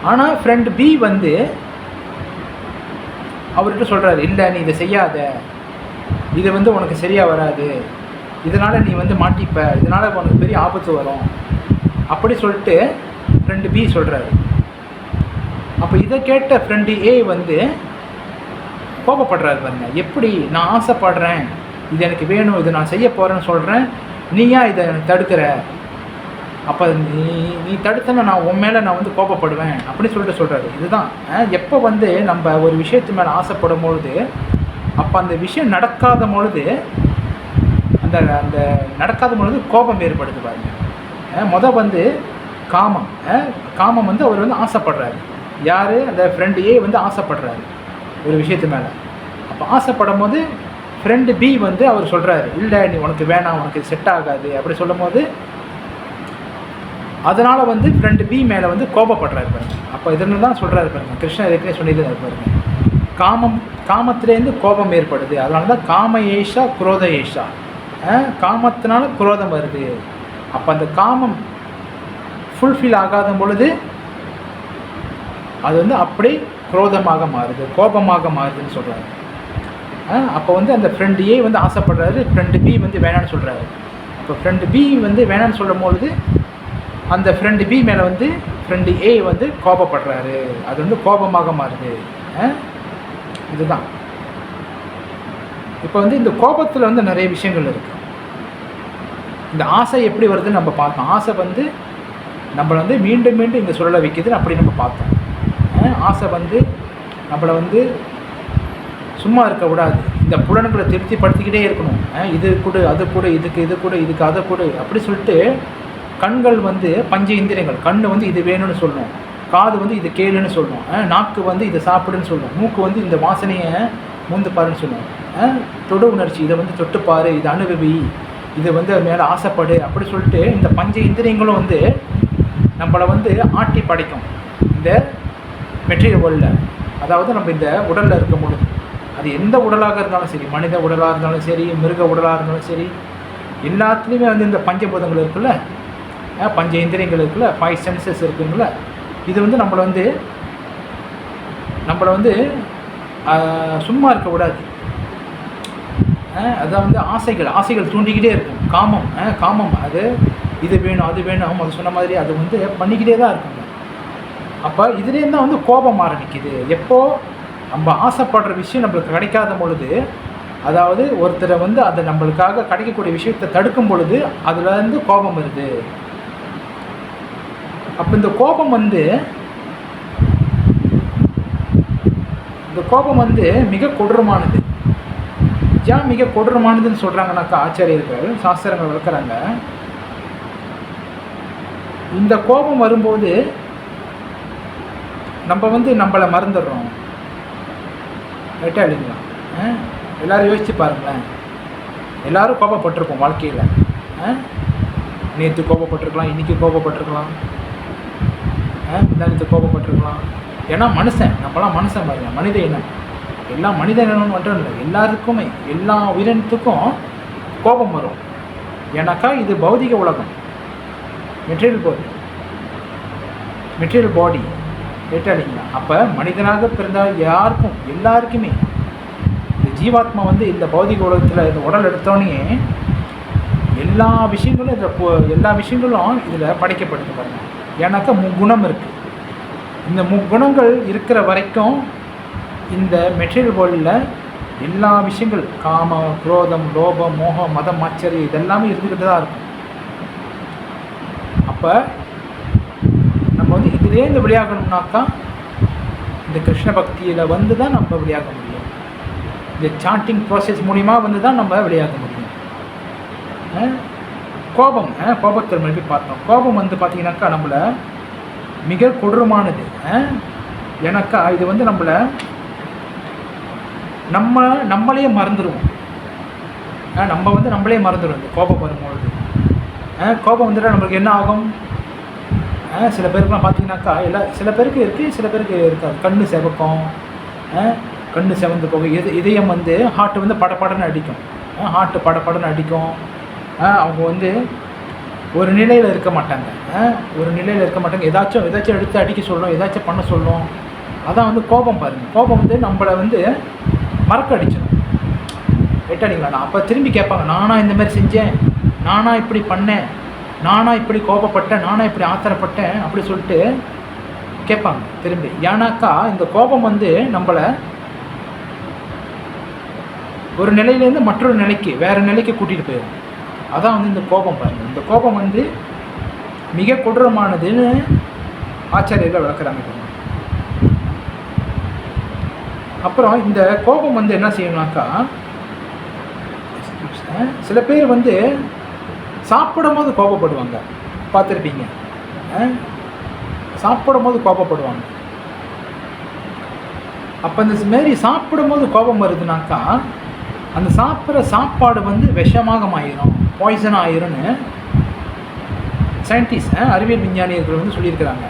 ஆனால் ஃப்ரெண்டு பி வந்து அவர்கிட்ட சொல்கிறாரு, இல்லை நீ இதை செய்யாத, இது வந்து உனக்கு சரியாக வராது, இதனால் நீ வந்து மாட்டிப்ப, இதனால் உனக்கு பெரிய ஆபத்து வரும் அப்படி சொல்லிட்டு ஃப்ரெண்டு பி சொல்கிறாரு. அப்போ இதை கேட்ட ஃப்ரெண்டு ஏ வந்து கோபப்படுறாரு பாருங்க. எப்படி நான் ஆசைப்படுறேன், இது எனக்கு வேணும், இதை நான் செய்ய போகிறேன்னு சொல்கிறேன், நீயா இதை தடுக்கிற, அப்போ நீ தடுத்தனா நான் உன் மேலே நான் வந்து கோபப்படுவேன் அப்படி சொல்லிட்டு சொல்கிறாரு. இதுதான் எப்போ வந்து நம்ம ஒரு விஷயத்து மேலே ஆசைப்படும் பொழுது, அப்போ அந்த விஷயம் நடக்காத பொழுது, அந்த அந்த நடக்காத பொழுது கோபம் ஏற்படுது பாருங்க. வந்து காமம் வந்து அவர் வந்து ஆசைப்படுறாரு. யார்? அந்த ஃப்ரெண்டு ஏ வந்து ஆசைப்படுறாரு ஒரு விஷயத்து மேலே. அப்போ ஆசைப்படும் போது ஃப்ரெண்டு பி வந்து அவர் சொல்கிறாரு, இல்லை நீ உனக்கு வேணாம், உனக்கு செட் ஆகாது அப்படி சொல்லும் போது அதனால் வந்து ஃப்ரெண்டு பி மேலே வந்து கோபப்படுறாரு பாருங்க. அப்போ இதனால தான் சொல்கிறாரு பாருங்க, கிருஷ்ணர் ஏற்கனவே சொல்லியிருந்தாரு பாருங்க, காமத்திலேருந்து கோபம் ஏற்படுது. அதனால தான் காம ஏஷா குரோத ஏஷா, காமத்தினால குரோதம் வருது. அப்போ அந்த காமம் ஃபுல்ஃபில் ஆகாத பொழுது அது வந்து அப்படி குரோதமாக மாறுது, கோபமாக மாறுதுன்னு சொல்கிறாரு. அப்போ வந்து அந்த ஃப்ரெண்டு ஏ வந்து ஆசைப்படுறாரு, ஃப்ரெண்டு பி வந்து வேணான்னு சொல்கிறாரு. இப்போ ஃப்ரெண்டு பி வந்து வேணான்னு சொல்லும் பொழுது அந்த ஃப்ரெண்டு பி மேலே வந்து ஃப்ரெண்டு ஏ வந்து கோபப்படுறாரு, அது வந்து கோபமாக மாறுது. இதுதான். இப்போ வந்து இந்த கோபத்தில் வந்து நிறைய விஷயங்கள் இருக்குது. இந்த ஆசை எப்படி வருதுன்னு நம்ம பார்த்தோம். ஆசை வந்து நம்மளை வந்து மீண்டும் மீண்டும் இந்த சுழலை வைக்குதுன்னு அப்படி நம்ம பார்த்தோம். ஆசை வந்து நம்மளை வந்து சும்மா இருக்கக்கூடாது, இந்த புலன்களை திருப்திப்படுத்திக்கிட்டே இருக்கணும். இது கொடு, அது கொடு, இதுக்கு இது கொடு, இதுக்கு அதை கொடு அப்படி சொல்லிட்டு கண்கள் வந்து பஞ்ச இந்திரியங்கள், கண் வந்து இது வேணும்னு சொல்லணும், காது வந்து இது கேளுன்னு சொல்லணும், நாக்கு வந்து இதை சாப்பிடுன்னு சொல்லணும், மூக்கு வந்து இந்த வாசனையை மூந்து பாருன்னு சொல்லணும், தொடு உணர்ச்சி இதை வந்து தொட்டுப்பாரு, இது அனுபவி, இது வந்து மேலே ஆசைப்படு அப்படி சொல்லிட்டு இந்த பஞ்ச இந்திரியங்களும் வந்து நம்மளை வந்து ஆட்டி படைக்கும் இந்த மெட்டீரியல் வேர்ல்டில். அதாவது நம்ம இந்த உடலில் இருக்கும் பொழுது, அது எந்த உடலாக இருந்தாலும் சரி, மனித உடலாக இருந்தாலும் சரி, மிருக உடலாக இருந்தாலும் சரி, எல்லாத்துலேயுமே வந்து இந்த பஞ்சபூதங்கள் இருக்குல்ல, பஞ்ச இந்திரியங்கள் இருக்குல்ல, 5 சென்சஸ் இருக்குங்கள, இது வந்து நம்மளை வந்து சும்மா இருக்கக்கூடாது. அதான் வந்து ஆசைகள் தூண்டிக்கிட்டே இருக்கும். காமம் அது இது வேணும், அது வேணும், அது சொன்ன மாதிரி அது வந்து பண்ணிக்கிட்டே தான் இருக்குங்க. அப்போ இதுலேருந்து தான் வந்து கோபம் ஆரம்பிக்குது. எப்போது நம்ம ஆசைப்படுற விஷயம் நம்மளுக்கு கிடைக்காத பொழுது, அதாவது ஒருத்தரை வந்து அதை நம்மளுக்காக கிடைக்கக்கூடிய விஷயத்தை தடுக்கும் பொழுது அதுலேருந்து கோபம் வருது. அப்போ இந்த கோபம் வந்து மிக கொடூரமானது. ஏன் மிக கொடூரமானதுன்னு சொல்கிறாங்கன்னாக்கா, ஆச்சாரியர்கள் சாஸ்திரங்கள் விளக்குறாங்க, இந்த கோபம் வரும்போது நம்ம வந்து நம்மளை மறந்துடுறோம். ரைட்டா இல்லைங்களா? எல்லோரும் யோசிச்சு பாருங்களேன். எல்லோரும் கோபப்பட்டிருப்போம் வாழ்க்கையில். நேற்று கோபப்பட்டிருக்கலாம், இன்றைக்கி கோபப்பட்டிருக்கலாம், முந்தானத்து கோபப்பட்டிருக்கலாம். ஏன்னா மனுஷன், நம்மளாம் மனுஷன் பாருங்க, மனித இனம். எல்லா மனித இனம் மட்டும் இல்லை, எல்லாருக்குமே, எல்லா உயிரினத்துக்கும் கோபம் வரும். ஏன்னாக்கா இது பௌதிக உலகம், மெட்டீரியல் பாடி. ரைட்டா இல்லைங்களா? அப்போ மனிதனாக பிறந்தால் யாருக்கும், எல்லாருக்குமே இந்த ஜீவாத்மா வந்து இந்த பௌதிக உலகத்தில் இந்த உடல் எடுத்தோடனே எல்லா விஷயங்களும் இதில் படைக்கப்படுது பாருங்க. ஏன்னாக்கா முக்குணம் இருக்குது. இந்த முக்குணங்கள் இருக்கிற வரைக்கும் இந்த மெட்டீரியல் வேர்ல்டில் எல்லா விஷயங்கள், காம, குரோதம், லோபம், மோகம், மதம், ஆச்சரியம் இதெல்லாமே இருந்துக்கிட்டு தான் இருக்கும். அப்போ நம்ம வந்து இதுலேருந்து வெளியாகணும்னாக்கா இந்த கிருஷ்ண பக்தியில் வந்து தான் நம்ம வெளியாக முடியும். இந்த சாண்டிங் ப்ராசஸ் மூலிமா வந்து தான் நம்ம வெளியாக முடியும். கோபத்தை மறுபடி பார்த்தோம். கோபம் வந்து பார்த்திங்கனாக்கா நம்மளை மிக கொடூரமானது. ஏன்னாக்கா இது வந்து நம்மளே மறந்துடுவோம். நம்மளே மறந்துடுவோம் இந்த கோபம் வரும்பொழுது. கோபம் வந்துட்டால் நம்மளுக்கு என்ன ஆகும்? சில பேருக்குலாம் பார்த்தீங்கன்னாக்கா சில பேருக்கு இருக்குது, சில பேருக்கு இருக்காது. கண்ணு செவக்கும், கண்ணு செவந்து போகும். இதயம் வந்து ஹார்ட் வந்து படப்படன்னு அடிக்கும். அவங்க வந்து ஒரு நிலையில் இருக்க மாட்டாங்க. ஏதாச்சும் எடுத்து அடிக்க சொல்லணும், ஏதாச்சும் பண்ண சொல்லணும். அதான் வந்து கோபம் பாருங்கள். கோபம் வந்து நம்மளை வந்து மறக்க அடிச்சிடும். ரைட்டாடிங்களா? நான் அப்போ திரும்பி கேட்பாங்க, நானா இந்த மாதிரி செஞ்சேன், நானா இப்படி பண்ணேன், நானா இப்படி கோபப்பட்டேன், நானா இப்படி ஆத்திரப்பட்டேன் அப்படி சொல்லிட்டு கேட்பாங்க திரும்பி. ஏன்னாக்கா இந்த கோபம் வந்து நம்மளை ஒரு நிலையிலேருந்து மற்றொரு நிலைக்கு, வேறு நிலைக்கு கூட்டிகிட்டு போயிடும். அதான் வந்து இந்த கோபம் பாருங்கள். இந்த கோபம் வந்து மிக கொடூரமானதுன்னு ஆச்சாரியர்கள் விளக்குறாங்க. அப்புறம் இந்த கோபம் வந்து என்ன செய்யணும்னாக்கா, சில பேர் வந்து சாப்பிடும் போது கோபப்படுவாங்க, பார்த்துருப்பீங்க. சாப்பிடும் போது கோபப்படுவாங்க. அப்போ இந்த மாரி சாப்பிடும் போது கோபம் வருதுனாக்கா, அந்த சாப்பிட்ற சாப்பாடு வந்து விஷமாக ஆயிரும், பாய்சன் ஆயிரும்னு சயின்டிஸ்ட், அறிவியல் விஞ்ஞானிகள் வந்து சொல்லியிருக்கிறாங்க.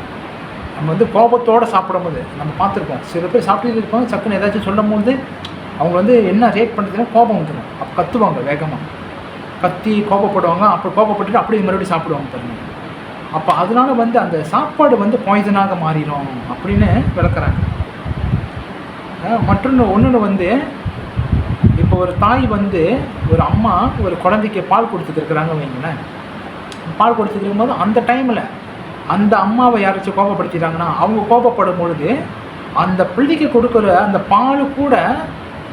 நம்ம வந்து கோபத்தோடு சாப்பிடும்போது நம்ம பார்த்துருக்கோம், சில பேர் சாப்பிட்டு இருப்பாங்க, சக்குன்னு ஏதாச்சும் சொல்லும் போது அவங்க வந்து என்ன ரியாக்ட் பண்ணுறதுன்னா கோபம் வந்துடும். அப்போ கத்துவாங்க, வேகமாக கத்தி கோபப்படுவாங்க. அப்போ கோபப்பட்டுட்டு அப்படியே மறுபடியும் சாப்பிடுவாங்க பாருங்கள். அப்போ அதனால வந்து அந்த சாப்பாடு வந்து பாய்சனாக மாறிடும் அப்படின்னு விளக்குறாங்க. ஒன்று வந்து இப்போ ஒரு தாய் வந்து ஒரு அம்மா ஒரு குழந்தைக்கு பால் கொடுத்துருக்குறாங்க வைங்களேன். பால் கொடுத்துருக்கும் போது அந்த டைமில் அந்த அம்மாவை யாராச்சும் கோபப்படுத்திட்டாங்கன்னா அவங்க கோபப்படும் பொழுது அந்த பிள்ளைக்கு கொடுக்குற அந்த பால் கூட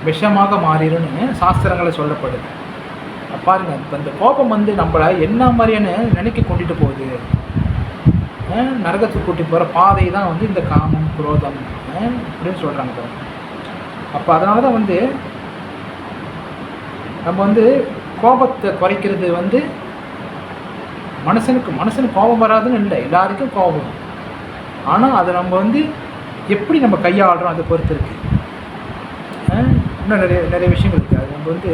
விஷமாக மாறிடும்னு சாஸ்திரங்களை சொல்லப்படுது. பாருங்கள், இப்போ இந்த கோபம் வந்து நம்மளை என்ன மாதிரியான நினைக்க கொண்டுட்டு போகுது, நரகத்துக்கு கூட்டி போகிற பாதை தான் வந்து இந்த காமம் குரோதம் அப்படின்னு சொல்கிறாங்க பாருங்க. அப்போ அதனால தான் வந்து நம்ம வந்து கோபத்தை குறைக்கிறது வந்து மனுஷனுக்கு கோபம் வராதுன்னு இல்லை, எல்லாருக்கும் கோபம். ஆனால் அதை நம்ம வந்து எப்படி நம்ம கையாளுறோம் அதை பொறுத்து இருக்குது. இன்னும் நிறைய விஷயங்கள் இருக்குது. அது நம்ம வந்து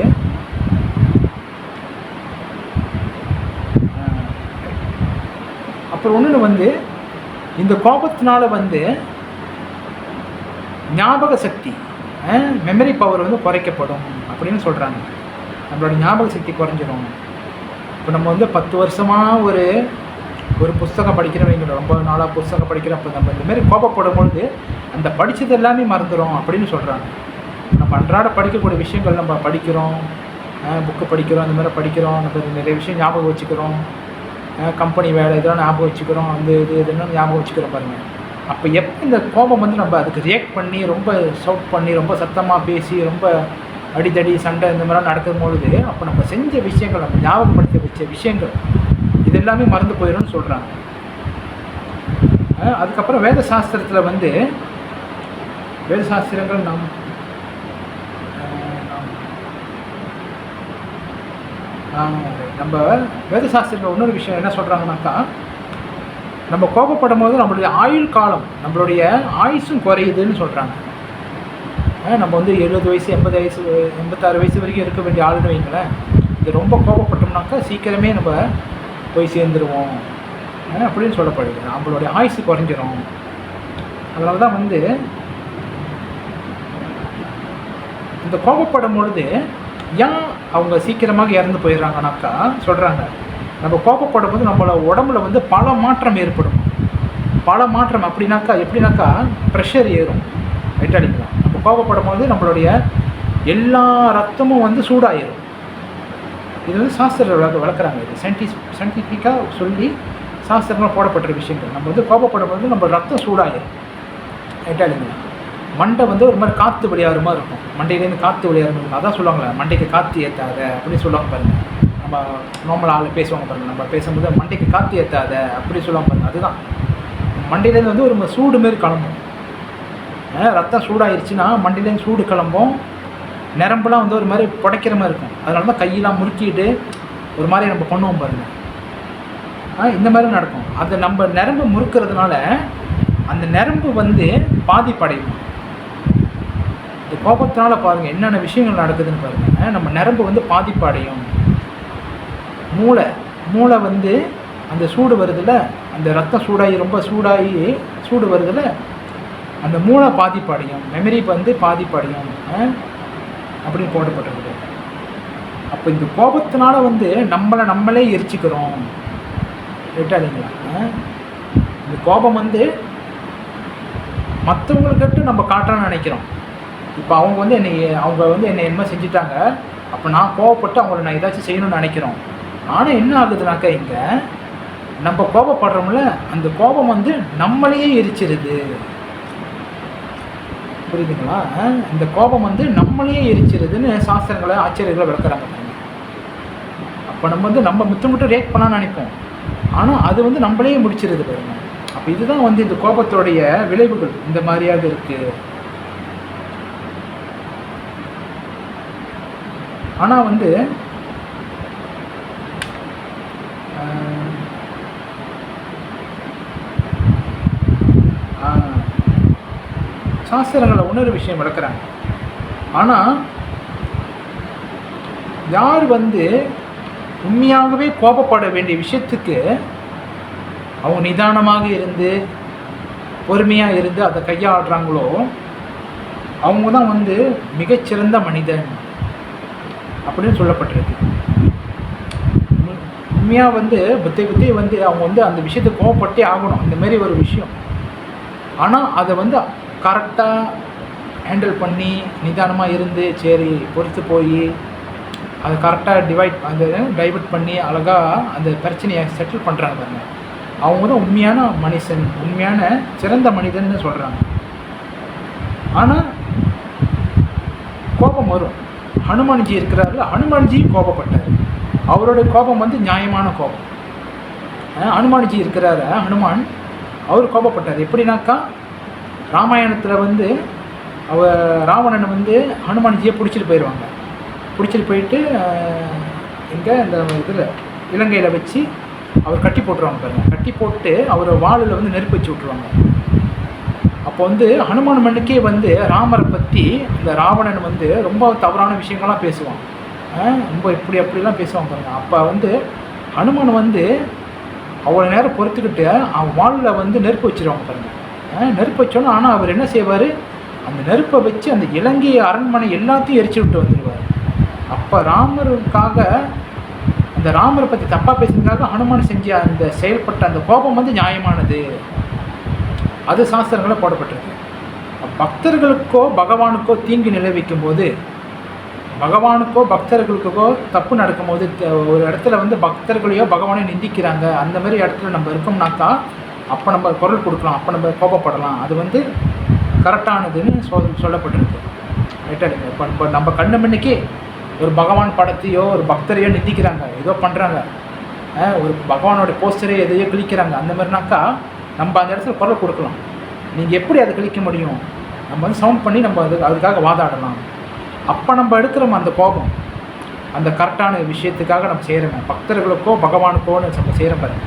அப்புறம் ஒன்று வந்து இந்த கோபத்தினால வந்து ஞாபக சக்தி, மெமரி பவர் வந்து குறைக்கப்படும் அப்படின்னு சொல்கிறாங்க. நம்மளோட ஞாபக சக்தி குறைஞ்சிடும். இப்போ நம்ம வந்து 10 வருஷமாக ஒரு புஸ்தகம் படிக்கிறவங்க, ரொம்ப நாளாக புஸ்தகம் படிக்கிறோம். அப்போ நம்ம இந்தமாரி கோபப்படும் பொழுது அந்த படித்தது எல்லாமே மறந்துடும் அப்படின்னு சொல்கிறாங்க. நம்ம அன்றாட படிக்கக்கூடிய விஷயங்கள் நம்ம படிக்கிறோம், புக்கு படிக்கிறோம், அந்த மாதிரி படிக்கிறோம், நம்ம நிறைய விஷயம் ஞாபகம் வச்சுக்கிறோம், கம்பெனி வேலை இதெல்லாம் ஞாபகம் வச்சுக்கிறோம், இதெல்லாம் ஞாபகம் வச்சுக்கிறோம் பாருங்கள். அப்போ எப்போ இந்த கோபம் வந்து நம்ம அதுக்கு ரியாக்ட் பண்ணி ரொம்ப ஷவுட் பண்ணி ரொம்ப சத்தமாக பேசி ரொம்ப அடித்தடி சண்டை இந்த மாதிரிலாம் நடக்கும் பொழுது அப்போ நம்ம செஞ்ச விஷயங்கள், நம்ம ஞாபகப்படுத்தி வச்ச விஷயங்கள் இது எல்லாமே மறந்து போயிடும்னு சொல்கிறாங்க. அதுக்கப்புறம் வேத சாஸ்திரத்தில் வந்து வேத சாஸ்திரங்கள் நம்ம வேத சாஸ்திரத்தில் இன்னொரு விஷயம் என்ன சொல்கிறாங்கனாக்கா, நம்ம கோபப்படும் போது நம்மளுடைய ஆயுள் காலம், நம்மளுடைய ஆயுசும் குறையுதுன்னு சொல்கிறாங்க. நம்ம வந்து 70 வயசு 80 வயசு 86 வயசு வரைக்கும் இருக்க வேண்டிய ஆளுன்னு வைங்களேன். இது ரொம்ப கோபப்பட்டோம்னாக்கா சீக்கிரமே நம்ம போய் சேர்ந்துருவோம் அப்படின்னு சொல்லப்படுது. நம்மளுடைய ஆயுசு குறைஞ்சிரும். அதனால தான் வந்து இந்த கோபப்படும் பொழுது ஏன் அவங்க சீக்கிரமாக இறந்து போயிடுறாங்கனாக்கா சொல்கிறாங்க, நம்ம கோபப்படும் போது நம்மளோட உடம்புல வந்து பல மாற்றம் ஏற்படும். பல மாற்றம் எப்படின்னாக்கா ப்ரெஷர் ஏறும், ரைட் அடிக்கலாம். நம்ம கோபப்படும் போது நம்மளுடைய எல்லா ரத்தமும் வந்து சூடாயிரும். இது வந்து சாஸ்திரம் வளர்க்குறாங்க. இது சயின்டிஃபிக்காக சொல்லி சாஸ்திரமாக போடப்பட்ட விஷயங்கள். நம்ம வந்து கோபப்படும் போது நம்ம ரத்தம் சூடாயிரும், ரைட் அடிக்கலாம். மண்டை வந்து ஒரு மாதிரி காற்று வெளியாகிற மாதிரி இருக்கும். மண்டையிலேருந்து காற்று வெளியாகிற மாதிரி இருக்கும். அதான் சொல்லுவாங்களே, மண்டைக்கு காற்று ஏற்றாத அப்படின்னு சொல்லுவாங்க பாருங்கள். நம்ம நார்மல் ஆள் பேசுவாங்க பாருங்கள், நம்ம பேசும்போது மண்டைக்கு காற்று ஏற்றாத அப்படி சொல்லுவாங்க பாருங்கள். அதுதான் மண்டையிலேருந்து வந்து ஒரு சூடு மாரி கிளம்பும். ரத்தம் சூடாயிருச்சுன்னா மண்டையிலேருந்து சூடு கிளம்பும். நரம்புலாம் வந்து ஒரு மாதிரி புடைக்கிற மாதிரி இருக்கும். அதனால தான் கையெல்லாம் முறுக்கிட்டு ஒரு மாதிரி நம்ம பண்ணுவோம் பாருங்கள். இந்த மாதிரி நடக்கும். அது நம்ம நரம்பு முறுக்கிறதுனால அந்த நரம்பு வந்து பாதிப்படையும். இந்த கோபத்தினால பாருங்கள் என்னென்ன விஷயங்கள் நடக்குதுன்னு பாருங்கள். நம்ம நரம்பு வந்து பாதிப்படையும். மூளை வந்து அந்த சூடு வருதில்ல, அந்த ரத்தம் ரொம்ப சூடாகி சூடு வருதில்ல, அந்த மூளை பாதிப்படையும், மெமரி வந்து பாதிப்படையும் அப்படின்னு போடப்பட்டிருக்கு. அப்போ இந்த கோபத்தினால வந்து நம்மளே எரிச்சிக்கிறோம், ரைட்டா இல்லைங்களா? இந்த கோபம் வந்து மற்றவங்கக்கிட்ட நம்ம காட்டுறோன்னு நினைக்கிறோம். இப்போ அவங்க வந்து என்னை என்ன செஞ்சுட்டாங்க, அப்போ நான் கோவப்பட்டு அவங்கள நான் ஏதாச்சும் செய்யணும்னு நினைக்கிறோம். ஆனால் என்ன ஆகுதுனாக்கா, இங்கே நம்ம கோபப்படுறோம்ல, அந்த கோபம் வந்து நம்மளையே எரிச்சிருது. புரியுதுங்களா? இந்த கோபம் வந்து நம்மளையே எரிச்சிருதுன்னு சாஸ்திரங்களை ஆச்சரியங்களை விளக்குறாங்க. அப்போ நம்ம வந்து நம்ம மித்தம் ரியாக்ட் பண்ணான்னு நினைப்போம், ஆனால் அது வந்து நம்மளையே முடிச்சிருது பாருங்க. அப்போ இதுதான் வந்து இந்த கோபத்தோடைய விளைவுகள் இந்த மாதிரியாக இருக்குது. ஆனால் வந்து சாஸ்திரங்களை இன்னொரு விஷயம் விளக்குறாங்க. ஆனால் யார் வந்து உண்மையாகவே கோபப்பட வேண்டிய விஷயத்துக்கு அவங்க நிதானமாக இருந்து பொறுமையாக இருந்து அதை கையாளுறாங்களோ அவங்க தான் வந்து மிகச்சிறந்த மனிதன் அப்படின்னு சொல்லப்பட்டிருக்கு. உண்மையாக வந்து புத்தி வந்து அவங்க வந்து அந்த விஷயத்தை கோவப்பட்டே ஆகணும், இந்தமாரி ஒரு விஷயம். ஆனால் அதை வந்து கரெக்டாக ஹேண்டில் பண்ணி நிதானமாக இருந்து சரி பொறுத்து போய் அதை கரெக்டாக டைவர்ட் பண்ணி அழகாக அந்த பிரச்சனையை செட்டில் பண்ணுறாங்க பாருங்க. அவங்க தான் உண்மையான மனுஷன், உண்மையான சிறந்த மனிதன்னு சொல்கிறாங்க. ஆனால் கோபம் வரும். ஹனுமான்ஜி இருக்கிறாருல, ஹனுமான்ஜியும் கோபப்பட்டார். அவருடைய கோபம் வந்து நியாயமான கோபம். ஹனுமான்ஜி இருக்கிறாரு, ஹனுமான் அவர் கோபப்பட்டார். எப்படின்னாக்கா ராமாயணத்தில் வந்து ராவணனை வந்து ஹனுமான்ஜியை பிடிச்சிட்டு போயிடுவாங்க. பிடிச்சிட்டு போயிட்டு இங்கே இந்த இதில் இலங்கையில் வச்சு அவர் கட்டி போட்டுருவாங்க பாருங்கள். கட்டி போட்டு அவர் வாளில் வந்து நெருப்பு வச்சு விட்ருவாங்க. அப்போ வந்து ஹனுமான் மண்ணுக்கே வந்து ராமரை பற்றி இந்த ராவணன் வந்து ரொம்ப தவறான விஷயங்கள்லாம் பேசுவான். ரொம்ப இப்படி அப்படிலாம் பேசுவாங்க பாருங்கள். அப்போ வந்து ஹனுமான் வந்து அவ்வளோ நேரம் பொறுத்துக்கிட்டு அவன் வாளில் வந்து நெருப்பு வச்சுருவாங்க பாருங்கள். நெருப்பு வச்சோன்னா ஆனால் அவர் என்ன செய்வார், அந்த நெருப்பை வச்சு அந்த இலங்கை அரண்மனை எல்லாத்தையும் எரிச்சு விட்டு வந்துடுவார். அப்போ ராமருக்காக அந்த ராமரை பற்றி தப்பாக பேசுறதுக்காக ஹனுமான் செஞ்ச அந்த செயல்பட்ட அந்த கோபம் வந்து நியாயமானது, அது சாஸ்திரங்களில் போடப்பட்டிருக்கு. பக்தர்களுக்கோ பகவானுக்கோ தீங்கு நிலைவிக்கும் போது, பகவானுக்கோ பக்தர்களுக்கோ தப்பு நடக்கும்போது, ஒரு இடத்துல வந்து பக்தர்களையோ பகவானை நிந்திக்கிறாங்க, அந்த மாதிரி இடத்துல நம்ம இருக்கோம்னாக்கா அப்போ நம்ம குரல் கொடுக்கலாம், அப்போ நம்ம கோபப்படலாம். அது வந்து கரெக்டானதுன்னு சொல்லப்பட்டிருக்கு. ரைட்டா இல்லைங்க? இப்போ நம்ம கண்ணு முன்னுக்கே ஒரு பகவான் படத்தையோ ஒரு பக்தரையோ நிந்திக்கிறாங்க, ஏதோ பண்ணுறாங்க, ஒரு பகவானோட போஸ்டரே எதையோ கிழிக்கிறாங்க, அந்த மாதிரினாக்கா நம்ம அந்த இடத்துல குரல் கொடுக்கலாம். நீங்கள் எப்படி அதை கிழிக்க முடியும்? நம்ம வந்து சவுண்ட் பண்ணி நம்ம அதுக்காக வாதாடலாம். அப்போ நம்ம எடுக்கிறோம் அந்த கோபம், அந்த கரெக்டான விஷயத்துக்காக நம்ம செய்கிறோங்க. பக்தர்களுக்கோ பகவானுக்கோன்னு நம்ம செய்கிற பாருங்க,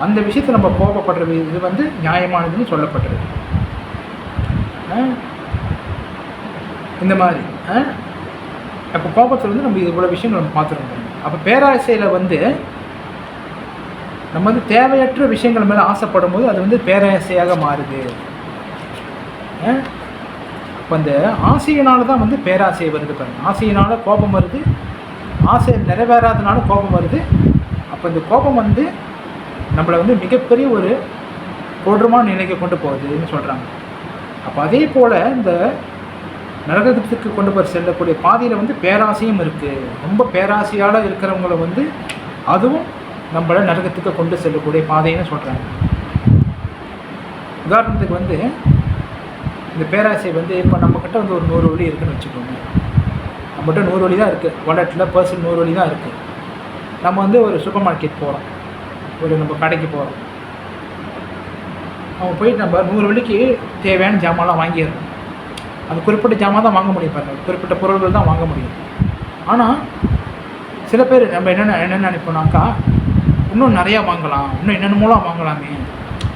அந்த விஷயத்தை நம்ம கோபப்படுறது இது வந்து நியாயமானதுன்னு சொல்லப்பட்டிருக்கு. இந்த மாதிரி அப்போ கோபத்தில் வந்து நம்ம இவ்வளோ விஷயங்கள் நம்ம பார்த்துருக்கோம். அப்போ பேராசையில் வந்து நம்ம வந்து தேவையற்ற விஷயங்கள் மேலே ஆசைப்படும் போது அது வந்து பேராசையாக மாறுது. இப்போ அந்த ஆசையினால தான் வந்து பேராசை வருது பாருங்க. ஆசையினால கோபம் வருது, ஆசை நிறைவேறாதனால கோபம் வருது. அப்போ இந்த கோபம் வந்து நம்மளை வந்து மிகப்பெரிய ஒரு கொடூரமான நிலைக்கு கொண்டு போகுதுன்னு சொல்கிறாங்க. அப்போ அதே போல் இந்த நரகத்துக்கு கொண்டு போய் செல்லக்கூடிய பாதையில் வந்து பேராசையும் இருக்குது. ரொம்ப பேராசையால் இருக்கிறவங்கள வந்து அதுவும் நம்மளை நரகத்துக்கு கொண்டு செல்லக்கூடிய பாதைன்னு சொல்கிறாங்க. உதாரணத்துக்கு வந்து இந்த பேராசை வந்து இப்போ நம்மக்கிட்ட வந்து ஒரு 100 வழி இருக்குதுன்னு வச்சுக்கோங்க. நம்மகிட்ட 100 வழி தான் இருக்குது, வாலெட்டில் பர்சன் 100 வழி தான் இருக்குது. நம்ம வந்து ஒரு சூப்பர் மார்க்கெட் போகிறோம், ஒரு நம்ம கடைக்கு போகிறோம். அவங்க போயிட்டு நம்ம 100 வழிக்கு தேவையான ஜாமான்லாம் வாங்கிடுறோம். அது குறிப்பிட்ட ஜாமான் தான் வாங்க முடியும் பாருங்கள், குறிப்பிட்ட பொருள்கள் தான் வாங்க முடியும். ஆனால் சில பேர் நம்ம என்ன நினைப்போம்னாக்கா இன்னும் நிறையா வாங்கலாம், இன்னும் என்னென்னமோலாம் வாங்கலாமே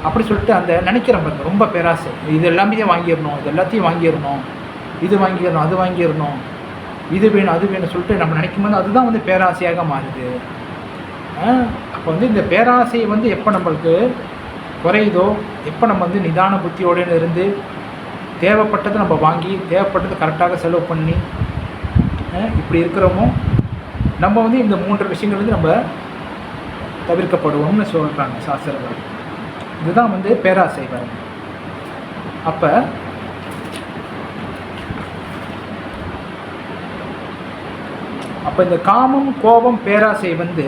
அப்படி சொல்லிட்டு அந்த நினைக்கிறோம் பாருங்கள். ரொம்ப பேராசை, இது எல்லாமே வாங்கிடணும், இது எல்லாத்தையும் வாங்கிடணும், இது வாங்கிடணும், அது வாங்கிடணும், இது வேணும் அது வேணும் சொல்லிட்டு நம்ம நினைக்கும் போது அதுதான் வந்து பேராசையாக மாறுது. அப்போ வந்து இந்த பேராசையை வந்து எப்போ நம்மளுக்கு குறையுதோ, எப்போ நம்ம வந்து நிதான புத்தியோடு இருந்து தேவைப்பட்டதை நம்ம வாங்கி தேவைப்பட்டதை கரெக்டாக செலவு பண்ணி இப்படி இருக்கிறோமோ, நம்ம வந்து இந்த 3 விஷயங்கள் வந்து நம்ம தவிர்க்கப்படுவோம்னு சொல்கிறாங்க சாஸ்திரங்கள். இதுதான் வந்து பேராசை பாருங்க. அப்போ இந்த காமம் கோபம் பேராசை வந்து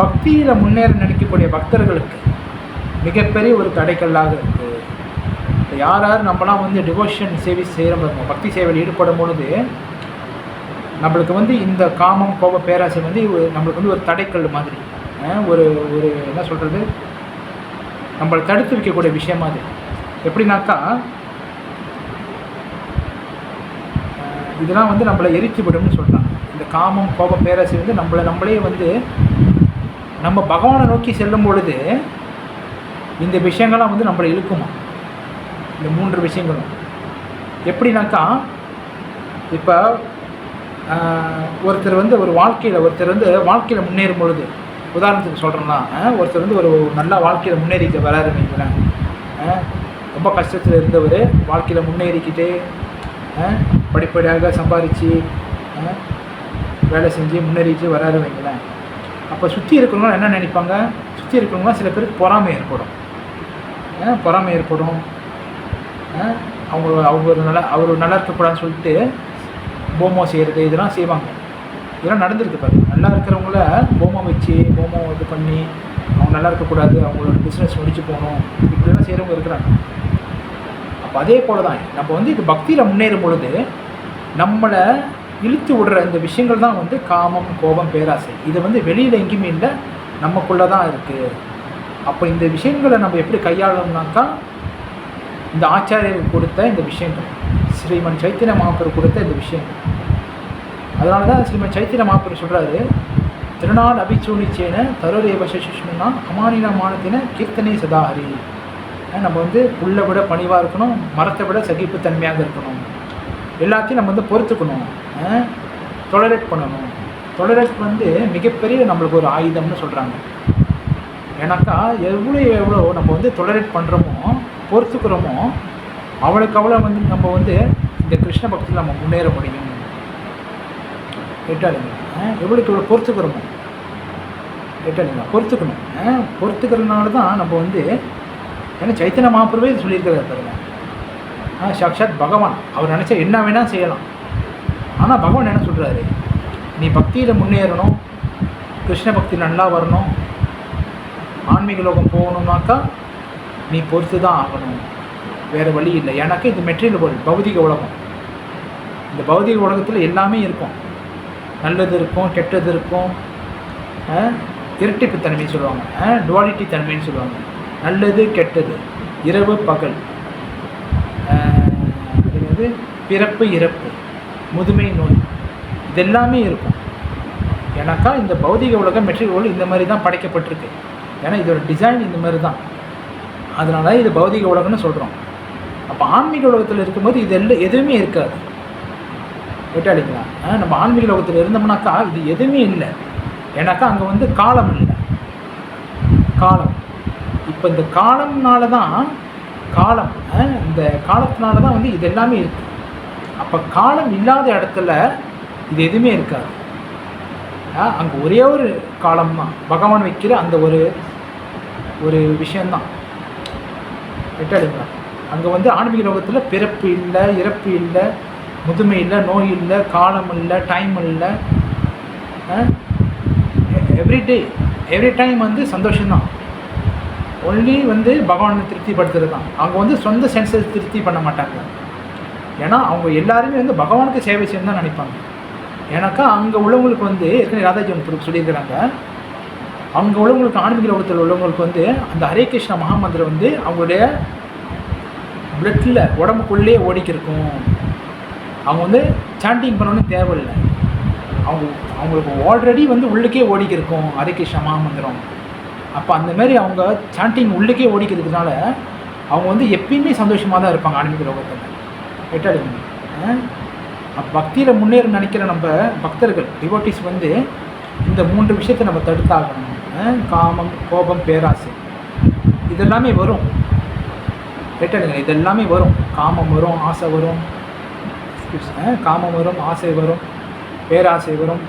பக்தியில் முன்னேற நினைக்கக்கூடிய பக்தர்களுக்கு மிகப்பெரிய ஒரு தடைக்கல்லாக இருக்குது. யார் நம்மளாம் வந்து டிவோஷன் சர்வீஸ் செய்கிறோம், பக்தி சேவையில் ஈடுபடும் பொழுது நம்மளுக்கு வந்து இந்த காமம் கோப பேராசை வந்து நம்மளுக்கு வந்து ஒரு தடைக்கல் மாதிரி, ஒரு ஒரு என்ன சொல்கிறது, நம்மளை தடுத்து வைக்கக்கூடிய விஷயம் மாதிரி. எப்படின்னாக்கா இதெல்லாம் வந்து நம்மளை எரித்து விடும்னு சொல்கிறாங்க. இந்த காமம் கோபம் பேராசை வந்து நம்மளே வந்து நம்ம பகவானை நோக்கி செல்லும் பொழுது இந்த விஷயங்கள்லாம் வந்து நம்மளை இழுக்குமா, இந்த 3 விஷயங்களும். எப்படின்னாக்கா இப்போ ஒருத்தர் வந்து வாழ்க்கையில் முன்னேறும் பொழுது உதாரணத்துக்கு சொல்கிறோம்னா ஒருத்தர் வந்து ஒரு நல்ல வாழ்க்கையில் முன்னேறிக்க வராரு வைங்களேன். ரொம்ப கஷ்டத்தில் இருந்தவர் வாழ்க்கையில் முன்னேறிக்கிட்டே படிப்படியாக சம்பாதிச்சு வேலை செஞ்சு முன்னேறிட்டு வராரு வைங்களேன். அப்போ சுற்றி இருக்கிறவங்க என்ன நினைப்பாங்க? சுற்றி இருக்கிறவங்க சில பேருக்கு பொறாமை ஏற்படும். பொறாமை ஏற்படும். அவர் நல்லா இருக்கக்கூடாதுன்னு சொல்லிட்டு போமோ செய்கிறது இதெல்லாம் செய்வாங்க. இதெல்லாம் நடந்திருக்கு பாரு. நல்லா இருக்கிறவங்கள போமோ வச்சு போமோ இது பண்ணி அவங்க நல்லா இருக்கக்கூடாது, அவங்களோட பிஸ்னஸ் முடிச்சு போகணும், இப்படிலாம் செய்கிறவங்க இருக்கிறாங்க. அப்போ அதே போல் தான் நம்ம வந்து இது பக்தியில் முன்னேறும் பொழுது நம்மளை இழுத்து விடுற இந்த விஷயங்கள் தான் வந்து காமம், கோபம், பேராசை. இது வந்து வெளியில் எங்கேயுமே இல்லை, நமக்குள்ளே தான் இருக்குது. அப்போ இந்த விஷயங்களை நம்ம எப்படி கையாளணும்னாக்கா இந்த ஆச்சாரியர் கொடுத்த இந்த விஷயங்கள், ஸ்ரீமன் சைத்தன்ய மகாபிரபு கொடுத்த இந்த விஷயங்கள். அதனால தான் ஸ்ரீமன் சைத்தன்ய மகாபிரபு சொல்கிறாரு, திருநாள் அபிச்சூனிச்சேன தருரேவ சசிஷ்ணுனா அமானினமானத்தின கீர்த்தனை சதாஹரி. நம்ம வந்து புல்லை விட பணிவாக இருக்கணும், மரத்தை விட சகிப்புத்தன்மையாக இருக்கணும், எல்லாத்தையும் நம்ம வந்து பொறுத்துக்கணும், டொலரேட் பண்ணணும். டொலரேட் வந்து மிகப்பெரிய நம்மளுக்கு ஒரு ஆயுதம்னு சொல்கிறாங்க. ஏன்னாக்கா எவ்வளோ நம்ம வந்து டொலரேட் பண்ணுறோமோ, பொறுத்துக்கிறோமோ, அவ்வளோ வந்து நம்ம வந்து இந்த கிருஷ்ண பக்தியில் நம்ம முன்னேற முடியும். கேட்டாலுங்க எவ்வளோக்கு எவ்வளோ பொறுத்துக்கிறோமோ, கேட்டாலுங்க பொறுத்துக்கணும். பொறுத்துக்கிறதுனால தான் நம்ம வந்து ஏன்னா சைத்தன்ய மகாபிரபுவே சொல்லியிருக்கிறார் பாருங்க. சாக்ஷாத் பகவான் அவர் நினச்சா என்ன வேணால் செய்யலாம். ஆனால் பகவான் என்ன சொல்கிறாரு, நீ பக்தியில் முன்னேறணும், கிருஷ்ண பக்தி நல்லா வரணும், ஆன்மீக லோகம் போகணுன்னாக்கா நீ பொறுத்து தான் ஆகணும், வேறு வழி இல்லை. ஏன்னாக்கா இது மெட்டீரியல் வேர்ல்டு, பௌதிக உலகம். இந்த பௌதிக உலகத்தில் எல்லாமே இருக்கும், நல்லது இருக்கும், கெட்டது இருக்கும், இரட்டிப்பு தன்மைன்னு சொல்லுவாங்க, டுவாலிட்டி தன்மைன்னு சொல்லுவாங்க. நல்லது கெட்டது, இரவு பகல், அது பிறப்பு இறப்பு, முதுமை நோய், இதெல்லாமே இருக்கும். ஏன்னாக்கா இந்த பௌதிக உலகம் மெட்டீரியல் வேர்ல்டு இந்த மாதிரி தான் படைக்கப்பட்டிருக்கு. ஏன்னா இதோட டிசைன் இந்த மாதிரி தான், அதனால இது பௌதிக உலகம்னு சொல்கிறோம். அப்போ ஆன்மீக உலகத்தில் இருக்கும்போது இது எதுவுமே இருக்காது. கேட்டாலிங்களா? நம்ம ஆன்மீக லோகத்தில் இருந்தோம்னாக்கா இது எதுவுமே இல்லை. ஏன்னாக்கா அங்கே வந்து காலம் இல்லை. காலம் இப்போ இந்த காலம்னால தான் இந்த காலத்தினால தான் வந்து இது எல்லாமே இருக்குது. அப்போ காலம் இல்லாத இடத்துல இது எதுவுமே இருக்காது. அங்கே ஒரே ஒரு காலம் தான், பகவான் வைக்கிற அந்த ஒரு விஷயந்தான். கேட்டாலிங்களா? அங்கே வந்து ஆன்மீக லோகத்தில் பிறப்பு இல்லை, இறப்பு இல்லை, முதுமை இல்லை, நோய் இல்லை, காலம் இல்லை, டைம் இல்லை. எவ்ரி டைம் வந்து சந்தோஷம்தான். ஒன்லி வந்து பகவானை திருப்திப்படுத்துறது தான். அவங்க வந்து சொந்த சென்ஸை திருப்தி பண்ண மாட்டாங்க. ஏன்னா அவங்க எல்லாருமே வந்து பகவானுக்கு சேவை செய்யணும் தான் நினைப்பாங்க. ஏன்னாக்கா அங்கே உள்ளவங்களுக்கு வந்து ஏற்கனவே ராதாஜி சொல்லியிருக்கிறாங்க, அங்கே உள்ளவங்களுக்கு ஆன்மீக லோகத்தில் உள்ளவங்களுக்கு வந்து அந்த ஹரே கிருஷ்ண மகாமந்திரம் வந்து அவங்களுடைய பிளட்டில் உடம்புக்குள்ளேயே ஓடிக்கிருக்கும். அவங்க வந்து சாண்டிங் பண்ணணும்னு தேவையில்லை, அவங்களுக்கு ஆல்ரெடி வந்து உள்ளுக்கே ஓடிக்கிருக்கும் ஹரே கிருஷ்ண மகாமந்திரம். அப்போ அந்தமாரி அவங்க சாண்டிங் உள்ளுக்கே ஓடிக்கிறதுனால அவங்க வந்து எப்பயுமே சந்தோஷமாக தான் இருப்பாங்க ஆன்மீக லோகத்தில். கேட்டாடுங்க, பக்தியில் முன்னேற நினைக்கிற நம்ம பக்தர்கள் டிவோட்டிஸ் வந்து இந்த 3 விஷயத்தை நம்ம தடுத்தாகணும். காமம், கோபம், பேராசை, இதெல்லாமே வரும். கேட்டாடுங்க, இதெல்லாமே வரும். காமம் வரும், ஆசை வரும், காமம் வரும், ஆசை வரும், பேராசை வரும்,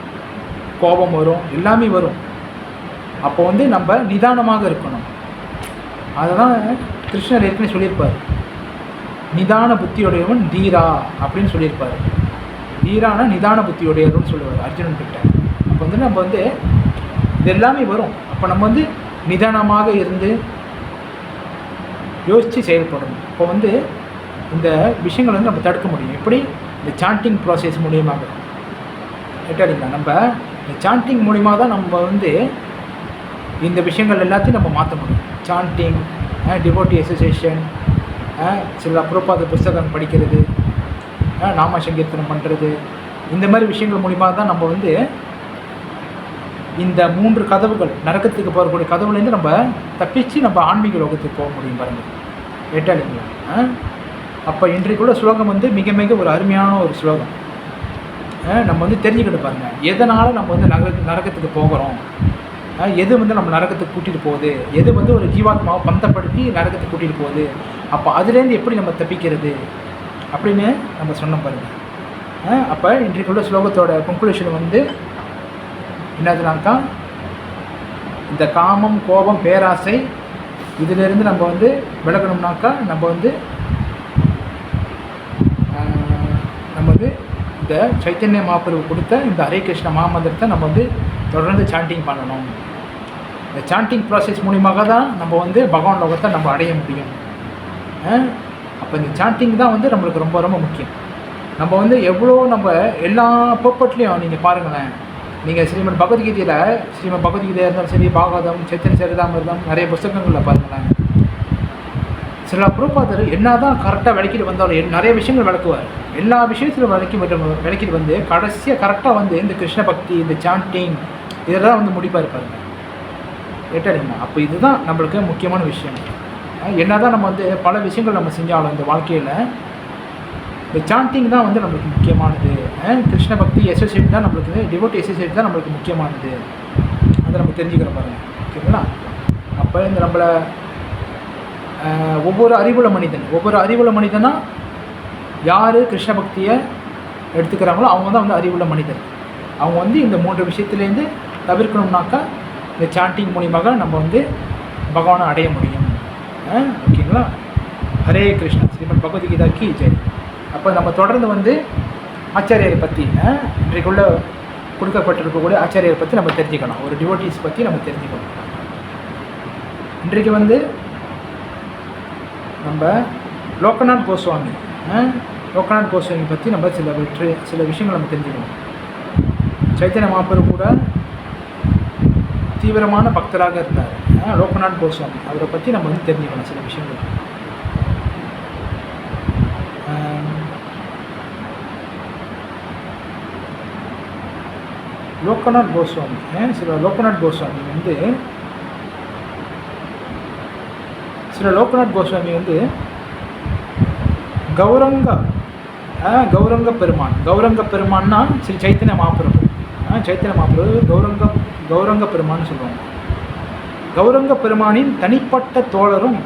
கோபம் வரும், எல்லாமே வரும். அப்போ வந்து நம்ம நிதானமாக இருக்கணும். அதுதான் கிருஷ்ணர் ஏற்கனவே சொல்லியிருப்பார், நிதான புத்தியுடையவன் தீரா அப்படின்னு சொல்லியிருப்பார். தீரான நிதான புத்தியுடையவன் சொல்லுவார் அர்ஜுனன் கிட்ட. அப்போ வந்து நம்ம வந்து இது எல்லாமே வரும். அப்போ நம்ம வந்து நிதானமாக இருந்து யோசித்து செயல்படணும். இப்போ வந்து இந்த விஷயங்களை வந்து நம்ம தடுக்க முடியும். எப்படி? இந்த சாண்டிங் ப்ராசஸ் மூலியமாக. கேட்டாடிங்களா? நம்ம இந்த சாண்டிங் மூலிமா தான் நம்ம வந்து இந்த விஷயங்கள் எல்லாத்தையும் நம்ம மாற்ற முடியும். சாண்டிங், டிவோட்டி அசோசியேஷன், சில பிரபாத புஸ்தகம் படிக்கிறது, நாம சங்கீர்த்தனம் பண்ணுறது, இந்த மாதிரி விஷயங்கள் மூலிமா தான் நம்ம வந்து இந்த 3 கதவுகள், நரகத்துக்கு போகக்கூடிய கதவுலேருந்து நம்ம தப்பிச்சு நம்ம ஆன்மீக லோகத்துக்கு போக முடியும் பாருங்கள். கேட்டாலிங்களா? அப்போ இன்றைக்குள்ள ஸ்லோகம் வந்து மிக மிக ஒரு அருமையான ஒரு ஸ்லோகம். நம்ம வந்து தெரிஞ்சுக்கிட்டு பாருங்கள், எதனால் நம்ம வந்து நரகத்துக்கு போகிறோம், எது வந்து நம்ம நரகத்துக்கு கூட்டிகிட்டு போகுது, எது வந்து ஒரு ஜீவாத்மாவை பந்தப்படுத்தி நரகத்துக்கு கூட்டிகிட்டு போகுது, அப்போ அதுலேருந்து எப்படி நம்ம தப்பிக்கிறது அப்படின்னு நம்ம சொன்னோம் பாருங்கள். அப்போ இன்றைக்குள்ள ஸ்லோகத்தோட கன்க்ளூஷன் வந்து என்னதுனாக்கா, இந்த காமம், கோபம், பேராசை இதிலிருந்து நம்ம வந்து விலகணும்னாக்கா நம்ம வந்து இந்த சைத்தன்ய மகாபிரபு கொடுத்த இந்த ஹரே கிருஷ்ண மகாமந்திரத்தை நம்ம வந்து தொடர்ந்து சாண்டிங் பண்ணணும். இந்த சாண்டிங் ப்ராசஸ் மூலியமாக தான் நம்ம வந்து பகவான் லோகத்தை நம்ம அடைய முடியும். அப்போ இந்த சாண்டிங் தான் வந்து நம்மளுக்கு ரொம்ப ரொம்ப முக்கியம். நம்ம வந்து எவ்வளோ நம்ம எல்லா பர்பட்லேயும் நீங்கள் பாருங்களேன், நீங்கள் ஸ்ரீமத் பகவத்கீதையில் இருந்தாலும் சரி, பாகவதம், சைத்தன்ய சரிதாமிர்தம், நிறைய புத்தகங்களில் பாருங்களேன், சில பிரபுபாதர் என்ன தான் கரெக்டாக விளக்கிட்டு வந்தாலும் நிறைய விஷயங்கள் விளக்குவார். எல்லா விஷயத்திலும் விளக்கிட்டு வந்து கடைசியாக கரெக்டாக வந்து இந்த கிருஷ்ண பக்தி, இந்த சாண்டிங் இதெல்லாம் வந்து முடிப்பாக பாருங்க. கேட்டாருங்க. அப்போ இதுதான் நம்மளுக்கு முக்கியமான விஷயம். என்ன தான் நம்ம வந்து பல விஷயங்கள் நம்ம செஞ்சாலும் இந்த வாழ்க்கையில் இந்த சாண்டிங் தான் வந்து நம்மளுக்கு முக்கியமானது. கிருஷ்ண பக்தி எசோசியேட் தான் நம்மளுக்கு, டிவோட்டி எசோசியேட் தான் நம்மளுக்கு முக்கியமானது. அதை நம்ம தெரிஞ்சுக்கிற பாருங்க. ஓகேங்களா? அப்போ இந்த நம்மளை ஒவ்வொரு அறிவுள்ள மனிதனா யார் கிருஷ்ண பக்தியை எடுத்துக்கிறாங்களோ அவங்க தான் வந்து அறிவுள்ள மனிதர். அவங்க வந்து இந்த 3 விஷயத்துலேருந்து தவிர்க்கணும்னாக்கா இந்த சாண்டிங் மூலியமாக நம்ம வந்து பகவானை அடைய முடியும். ஓகேங்களா? ஹரே கிருஷ்ணா. ஸ்ரீமத் பகவத்கீதா கி ஜெய். அப்போ நம்ம தொடர்ந்து வந்து ஆச்சாரியரை பற்றி, இன்றைக்குள்ள கொடுக்கப்பட்டிருக்கக்கூடிய ஆச்சாரியரை பற்றி நம்ம தெரிஞ்சுக்கணும். ஒரு டிவோட்டீஸ் பற்றி நம்ம தெரிஞ்சுக்கணும். இன்றைக்கு வந்து நம்ம லோகநாத் கோஸ்வாமி பற்றி நம்ம சில விஷயங்கள் நம்ம தெரிஞ்சுக்கணும். சைத்தன்ய மகாபிரபு கூட தீவிரமான பக்தராக இருந்தார். லோகநாத் கோஸ்வாமி அவரை பற்றி நம்ம வந்து தெரிஞ்சுக்கணும் சில விஷயங்கள். லோகநாத் கோஸ்வாமி வந்து கௌரங்க பெருமான்னா ஸ்ரீ சைத்தன்ய மகாபிரபு. கௌரங்க பெருமான்னு சொல்லுவாங்க. கௌரங்க பெருமானின் தனிப்பட்ட தோழரும்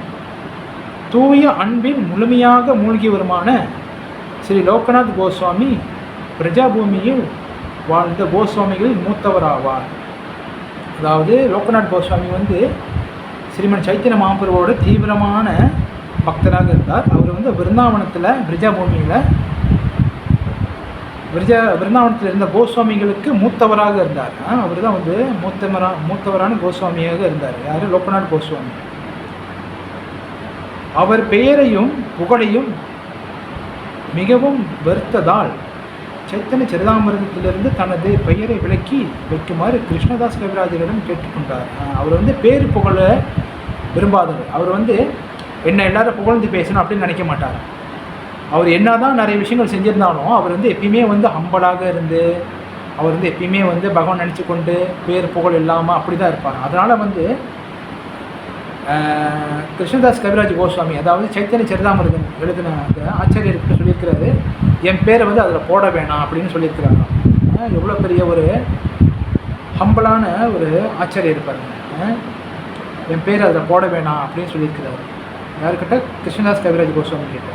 தூய அன்பின் முழுமையாக மூழ்கியவருமான ஸ்ரீ லோகநாத் கோஸ்வாமி பிரஜாபூமியில் வாழ்ந்த கோஸ்வாமிகளில் மூத்தவராவார். அதாவது லோகநாத் கோஸ்வாமி வந்து ஸ்ரீமன் சைத்தன்ய மகாபிரபுவோட தீவிரமான பக்தராக இருந்தார். அவர் வந்து பிருந்தாவனத்தில் இருந்த கோஸ்வாமிகளுக்கு மூத்தவராக இருந்தார். அவர் தான் வந்து மூத்தவரான கோஸ்வாமியாக இருந்தார். யார்? லோகநாத் கோஸ்வாமி. அவர் பெயரையும் புகழையும் மிகவும் வெறுத்ததால் சைத்தன்ய சரிதாமிர்தத்திலிருந்து தனது பெயரை விலக்கி வைக்குமாறு கிருஷ்ணதாஸ் கவிராஜரிடம் கேட்டுக்கொண்டார். அவர் வந்து பேர் புகழ விரும்பாதவர். அவர் வந்து என்ன எல்லாரும் புகழ்ந்து பேசணும் அப்படின்னு நினைக்க மாட்டார். அவர் என்ன தான் நிறைய விஷயங்கள் செஞ்சிருந்தாலும் அவர் வந்து எப்பயுமே வந்து ஹம்பலாக இருந்து, அவர் வந்து எப்பயுமே வந்து பகவான் நினச்சி கொண்டு பேர் புகழ் இல்லாமல் அப்படி தான் இருப்பார். அதனால் வந்து கிருஷ்ணதாஸ் கவிராஜ் கோஸ்வாமி, அதாவது சைத்தன்ய சரிதாமிர்தம் எழுதின அந்த ஆச்சாரியர்கிட்ட சொல்லியிருக்கிறாரு, என் பேரை வந்து அதில் போட வேணாம் அப்படின்னு சொல்லியிருக்கிறாங்க. எவ்வளோ பெரிய ஒரு ஹம்பலான ஒரு ஆச்சாரியர் இருப்பாருங்க. என் பேர் அதில் போட வேணாம் அப்படின்னு சொல்லியிருக்கிறாரு. யாருக்கிட்ட? கிருஷ்ணதாஸ் கவிராஜ் கோஸ்வாமி கிட்ட.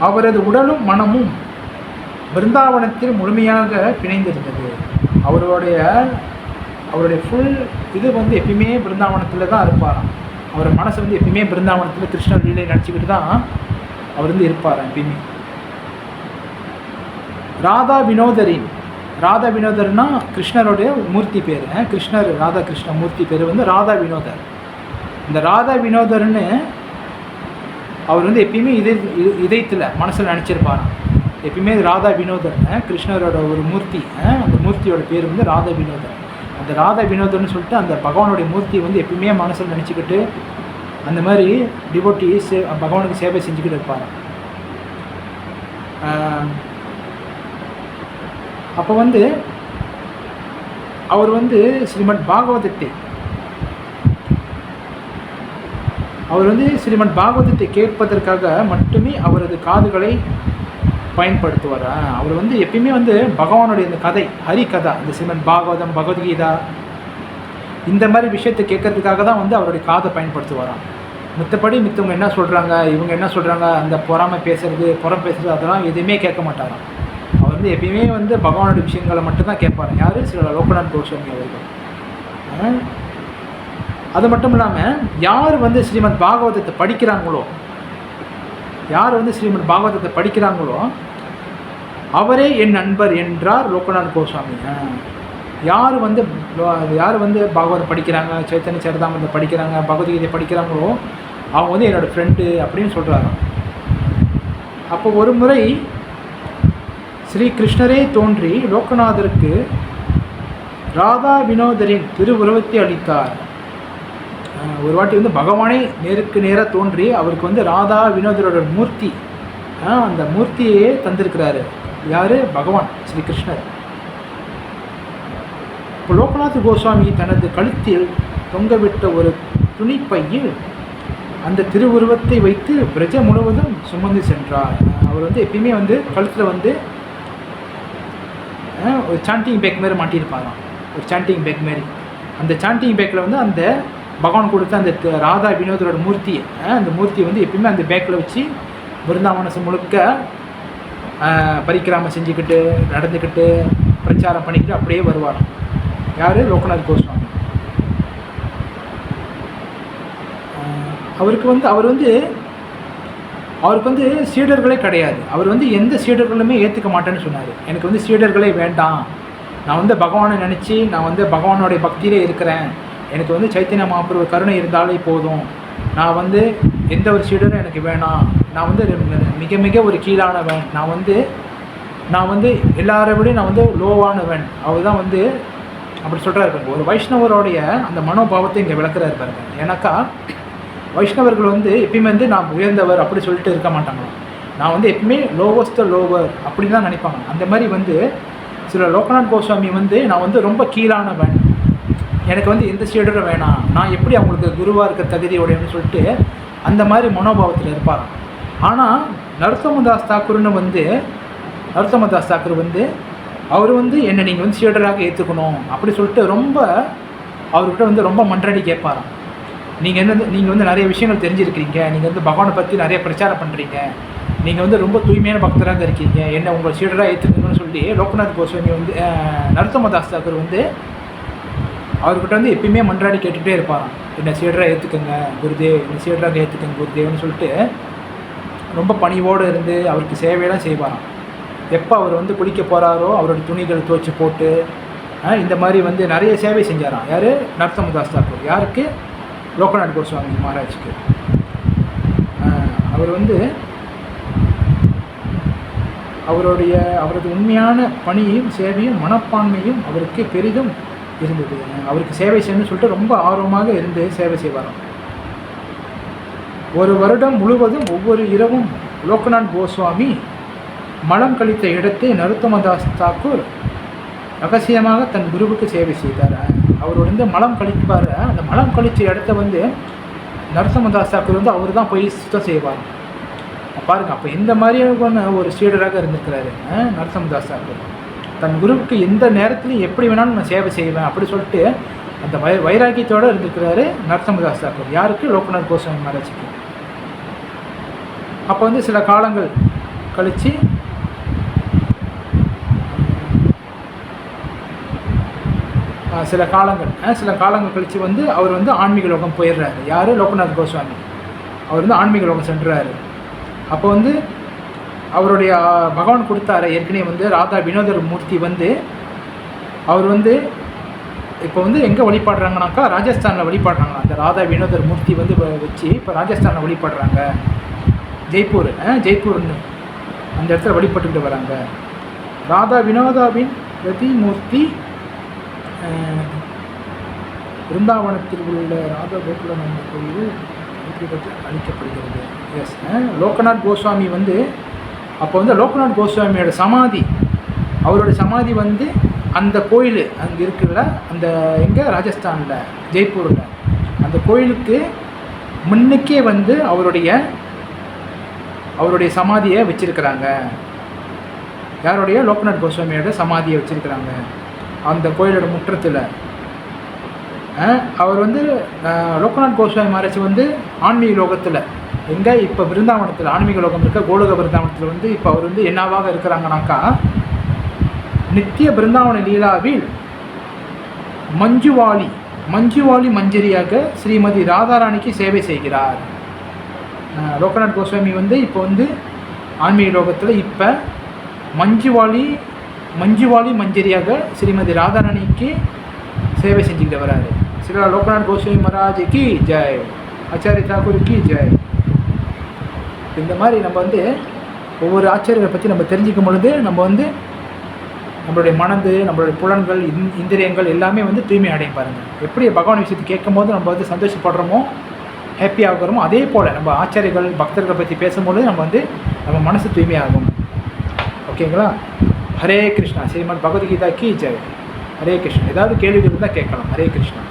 அவரது உடலும் மனமும் பிருந்தாவனத்தில் முழுமையாக பிணைந்திருந்தது. அவருடைய ஃபுல் இது வந்து எப்பயுமே பிருந்தாவனத்தில் தான் இருப்பாராம். அவர் மனசு வந்து எப்பயுமே பிருந்தாவனத்தில் கிருஷ்ணர் லீலை நினச்சிக்கிட்டு தான் அவர் வந்து இருப்பார் எப்பயுமே. ராதா வினோதர்னா கிருஷ்ணருடைய மூர்த்தி பேர். கிருஷ்ணர் ராதா கிருஷ்ண மூர்த்தி பேர் வந்து ராதா வினோதர். இந்த ராதா வினோதர்னு அவர் வந்து எப்பயுமே இதயத்தில் மனசில் நினச்சிருப்பாராம். எப்பயுமே ராதா வினோதர் கிருஷ்ணரோட ஒரு மூர்த்தி. அந்த மூர்த்தியோட பேர் வந்து ராதா வினோதர். அந்த ராதா வினோதர்னு சொல்லிட்டு அந்த பகவானுடைய மூர்த்தியை வந்து எப்பயுமே மனசில் நினச்சிக்கிட்டு அந்த மாதிரி டிவோட்டி பகவானுக்கு சேவை செஞ்சுக்கிட்டு இருப்பார். அப்போ வந்து அவர் வந்து ஸ்ரீமத் பாகவதத்தை கேட்பதற்காக மட்டுமே அவரது காதுகளை பயன்படுத்துவார். அவர் வந்து எப்பயுமே வந்து பகவானுடைய இந்த கதை, ஹரிகதா, இந்த ஸ்ரீமத் பாகவதம், பகவத்கீதா, இந்த மாதிரி விஷயத்தை கேட்கறதுக்காக தான் வந்து அவருடைய காதை பயன்படுத்துவாராம். மித்தபடி மித்தவங்க என்ன சொல்கிறாங்க, இவங்க என்ன சொல்கிறாங்க, அந்த பொறாமை பேசுறது, புறம் பேசுறது, அதெல்லாம் எதுவுமே கேட்க மாட்டாராம். அவர் வந்து எப்பயுமே வந்து பகவானுடைய விஷயங்களை மட்டும்தான் கேட்பார். யார்? ஸ்ரீ லோகநாத் கோஸ்வாமி அவர்கள். அது மட்டும் இல்லாமல் யார் வந்து ஸ்ரீமத் பாகவதத்தை படிக்கிறாங்களோ, யார் வந்து ஸ்ரீமத் பாகவதத்தை படிக்கிறாங்களோ அவரே என் நண்பர் என்றார் லோகநாத் கோஸ்வாமி. யார் வந்து பாகவதம் படிக்கிறாங்க, சைத்தன்ய சரிதாமிரத்தை படிக்கிறாங்க, பகவத்கீதை படிக்கிறாங்களோ அவங்க வந்து என்னோடய ஃப்ரெண்டு அப்படின்னு சொல்கிறாங்க. அப்போ ஒரு முறை ஸ்ரீ கிருஷ்ணரே தோன்றி லோகநாதருக்கு ராதா வினோதரின் திருவுருவத்தை அளித்தார். ஒரு வாட்டி வந்து பகவானே நேருக்கு நேராக தோன்றி அவருக்கு வந்து ராதா வினோதரோட மூர்த்தி, அந்த மூர்த்தியே தந்திருக்கிறாரு. யார்? பகவான் ஸ்ரீ கிருஷ்ணர். இப்போ லோகநாத் கோஸ்வாமி தனது கழுத்தில் தொங்கவிட்ட ஒரு துணிப்பையில் அந்த திருவுருவத்தை வைத்து பிரஜை முழுவதும் சுமந்து சென்றார். அவர் வந்து எப்பயுமே வந்து கழுத்தில் வந்து ஒரு சாண்டிங் பேக் மாரி மாட்டியிருப்பாராம், ஒரு சாண்டிங் பேக் மாரி. அந்த சாண்டிங் பேக்கில் வந்து அந்த பகவான் கொடுத்த அந்த ராதா வினோதரோட மூர்த்தியை, அந்த மூர்த்தியை வந்து எப்பயுமே அந்த பேக்கில் வச்சு பிருந்தாவனசம் முழுக்க பரிக்கிராமம் செஞ்சுக்கிட்டு நடந்துக்கிட்டு பிரச்சாரம் பண்ணிக்கிட்டு அப்படியே வருவாராம். யார்? லோகநாத் கோஸ்வாமி. அவருக்கு வந்து சீடர்களே கிடையாது. அவர் வந்து எந்த சீடர்களுமே ஏற்றுக்க மாட்டேன்னு சொன்னார். எனக்கு வந்து சீடர்களே வேண்டாம், நான் வந்து பகவானை நினச்சி நான் வந்து பகவானுடைய பக்தியிலே இருக்கிறேன், எனக்கு வந்து சைத்தன்ய மகாபிரபு கருணை இருந்தாலே போதும், நான் வந்து எந்த ஒரு சீடரும் எனக்கு வேணாம், நான் வந்து மிக மிக ஒரு கீழானவன், நான் வந்து எல்லாரை விட நான் வந்து லோவானவன். அவர் தான் வந்து அப்படி சொல்கிறாரு பாருங்க. ஒரு வைஷ்ணவருடைய அந்த மனோபாவத்தை இங்கே விளக்குறாரு பாருங்க. ஏன்னாக்கா வைஷ்ணவர்கள் வந்து எப்பயுமே வந்து நான் உயர்ந்தவர் அப்படி சொல்லிட்டு இருக்க மாட்டாங்க. நான் வந்து எப்பயுமே லோவஸ்ட் லோவர் அப்படி தான் நினைப்பாங்க. அந்த மாதிரி வந்து சில லோகநாத் கோஸ்வாமி வந்து நான் வந்து ரொம்ப கீழானவன், எனக்கு வந்து எந்த சீடரும் வேணாம், நான் எப்படி அவங்களுக்கு குருவாக இருக்க தகுதியோடையன்னு சொல்லிட்டு அந்த மாதிரி மனோபாவத்தில் இருப்பாராம். ஆனால் நரோத்தமதாஸ் தாக்கூர் வந்து அவர் வந்து என்னை நீங்கள் வந்து சீடராக ஏற்றுக்கணும் அப்படி சொல்லிட்டு ரொம்ப அவர்கிட்ட வந்து ரொம்ப மன்றாடி கேட்பாராம். நீங்கள் வந்து நிறைய விஷயங்கள் தெரிஞ்சிருக்கிறீங்க, நீங்கள் வந்து பகவானை பற்றி நிறைய பிரச்சாரம் பண்ணுறீங்க, நீங்கள் வந்து ரொம்ப தூய்மையான பக்தராக இருக்கீங்க, என்ன உங்கள் சீடராக ஏற்றுக்கணும்னு சொல்லி லோகநாத் கோஸ்வாமி வந்து நரோத்தமதாஸ் தாக்கூர் வந்து அவர்கிட்ட வந்து எப்பயுமே மன்றாடி கேட்டுகிட்டே இருப்பாராம். என்னை சீடராக ஏற்றுக்குங்க குருதேவ், என்னை சீடராக ஏற்றுக்குங்க குருதேவ்னு சொல்லிட்டு ரொம்ப பணிவோடு இருந்து அவருக்கு சேவையெல்லாம் செய்வாராம். எப்போ அவர் வந்து குளிக்க போகிறாரோ அவரோட துணிகள் துவைச்சி போட்டு இந்த மாதிரி வந்து நிறைய சேவை செஞ்சாராம். யார்? நரோத்தமதாஸ் தாக்கூர். யாருக்கு? லோகநாத் கோஸ்வாமி மகாராஜுக்கு. அவர் வந்து அவரது உண்மையான பணியும் சேவையும் மனப்பான்மையும் அவருக்கு பெரிதும் இருந்தது. அவருக்கு சேவை செய்யணும்னு சொல்லிட்டு ரொம்ப ஆர்வமாக இருந்து சேவை செய்வாராம். ஒரு வருடம் முழுவதும் ஒவ்வொரு இரவும் லோகநாத் கோஸ்வாமி மலம் கழித்த இடத்தை நரோத்தமதாஸ் தாக்கூர் ரகசியமாக தன் குருவுக்கு சேவை செய்தார். அவர் வந்து மலம் கழிப்பார். அந்த மலம் கழித்த இடத்த வந்து நரோத்தமதாஸ் தாக்கூர் வந்து அவர் தான் போய் சுத்தம் செய்வார். பாருங்க, அப்போ எந்த மாதிரியான ஒரு ஸ்டூடராக இருந்திருக்கிறாரு நரோத்தமதாஸ் தாக்கூர். தன் குருவுக்கு எந்த நேரத்துலையும் எப்படி வேணாலும் நான் சேவை செய்வேன் அப்படி சொல்லிட்டு அந்த வைராக்கியத்தோடு இருந்திருக்கிறாரு நரோத்தமதாஸ் தாக்கூர். யாருக்கு? லோகநாத் கோஸ்வாமி மகாராஜுக்கு. அப்போ வந்து சில காலங்கள் கழித்து சில காலங்கள் கழித்து வந்து அவர் வந்து ஆன்மீக லோகம் போயிடுறாரு. யார்? லோகநாத் கோஸ்வாமி. அவர் வந்து ஆன்மீக லோகம் சென்றார். அப்போ வந்து அவருடைய பகவான் கொடுத்தாரு ஏற்கனவே வந்து ராதா வினோதர் மூர்த்தி வந்து அவர் வந்து இப்போ வந்து எங்கே வழிபாடுறாங்கனாக்கா ராஜஸ்தானில் வழிபாடுறாங்க. அந்த ராதா வினோதர் மூர்த்தி வந்து வச்சு இப்போ ராஜஸ்தானில் வழிபாடுறாங்க. ஜெய்ப்பூர்னு அந்த இடத்துல வழிபட்டுக்கிட்டு வராங்க. ராதா வினோதாவின் பிரதிமூர்த்தி பிருந்தாவனத்தில் உள்ள ராதா கோகுலநந்த கோயில் அளிக்கப்படுகிறது. எஸ், லோகநாத் கோஸ்வாமி வந்து அப்போ வந்து லோகநாத் கோஸ்வாமியோட சமாதி, அவருடைய சமாதி வந்து அந்த கோயில் அங்கே இருக்குல்ல, அந்த எங்கே ராஜஸ்தானில் ஜெய்ப்பூரில் அந்த கோயிலுக்கு முன்னுக்கே வந்து அவருடைய சமாதியை வச்சுருக்கிறாங்க. யாருடைய? லோக்நாத் கோஸ்வாமியோட சமாதியை வச்சுருக்கிறாங்க அந்த கோயிலோட முற்றத்தில். அவர் வந்து லோக்நாத் கோஸ்வாமி மறைச்சி வந்து ஆன்மீக லோகத்தில் எங்கே இப்போ பிருந்தாவனத்தில் ஆன்மீக லோகம் இருக்க கோலோக பிருந்தாவனத்தில் வந்து இப்போ அவர் வந்து என்னவாக இருக்கிறாங்கனாக்கா, நித்திய பிருந்தாவன லீலாவில் மஞ்சுவாலி மஞ்சரியாக ஸ்ரீமதி ராதாராணிக்கு சேவை செய்கிறார். லோக்நாத் கோஸ்வாமி வந்து இப்போ வந்து ஆன்மீக லோகத்தில் இப்போ மஞ்சுவாலி மஞ்சரியாக ஸ்ரீமதி ராதாராணிக்கு சேவை செஞ்சுக்கிட்டு வராரு. ஸ்ரீ லோக்நாத் கோஸ்வாமி மகாராஜுக்கு ஜெய், ஆச்சாரிய தாக்கூருக்கு ஜெய். இந்த மாதிரி நம்ம வந்து ஒவ்வொரு ஆச்சாரியரை பற்றி நம்ம தெரிஞ்சுக்கும் பொழுது நம்ம வந்து நம்மளுடைய மனது, நம்மளுடைய புலன்கள், இந்திரியங்கள் எல்லாமே வந்து தூய்மை அடையும். பாருங்கள், எப்படி பகவான் விஷயத்தை கேட்கும் போது நம்ம வந்து சந்தோஷப்படுறோமோ, ஹாப்பி ஆகிறோமோ, அதே போல் நம்ம ஆச்சாரியர்கள் பக்தர்களை பற்றி பேசும்போது நம்ம வந்து நம்ம மனசு தூய்மையாகும். ஓகேங்களா? ஹரே கிருஷ்ணா. ஸ்ரீமத் பகவத்கீதா கி ஜெய். ஹரே கிருஷ்ணா. ஏதாவது கேள்விகள் இருந்தால் கேட்கலாம். ஹரே கிருஷ்ணா.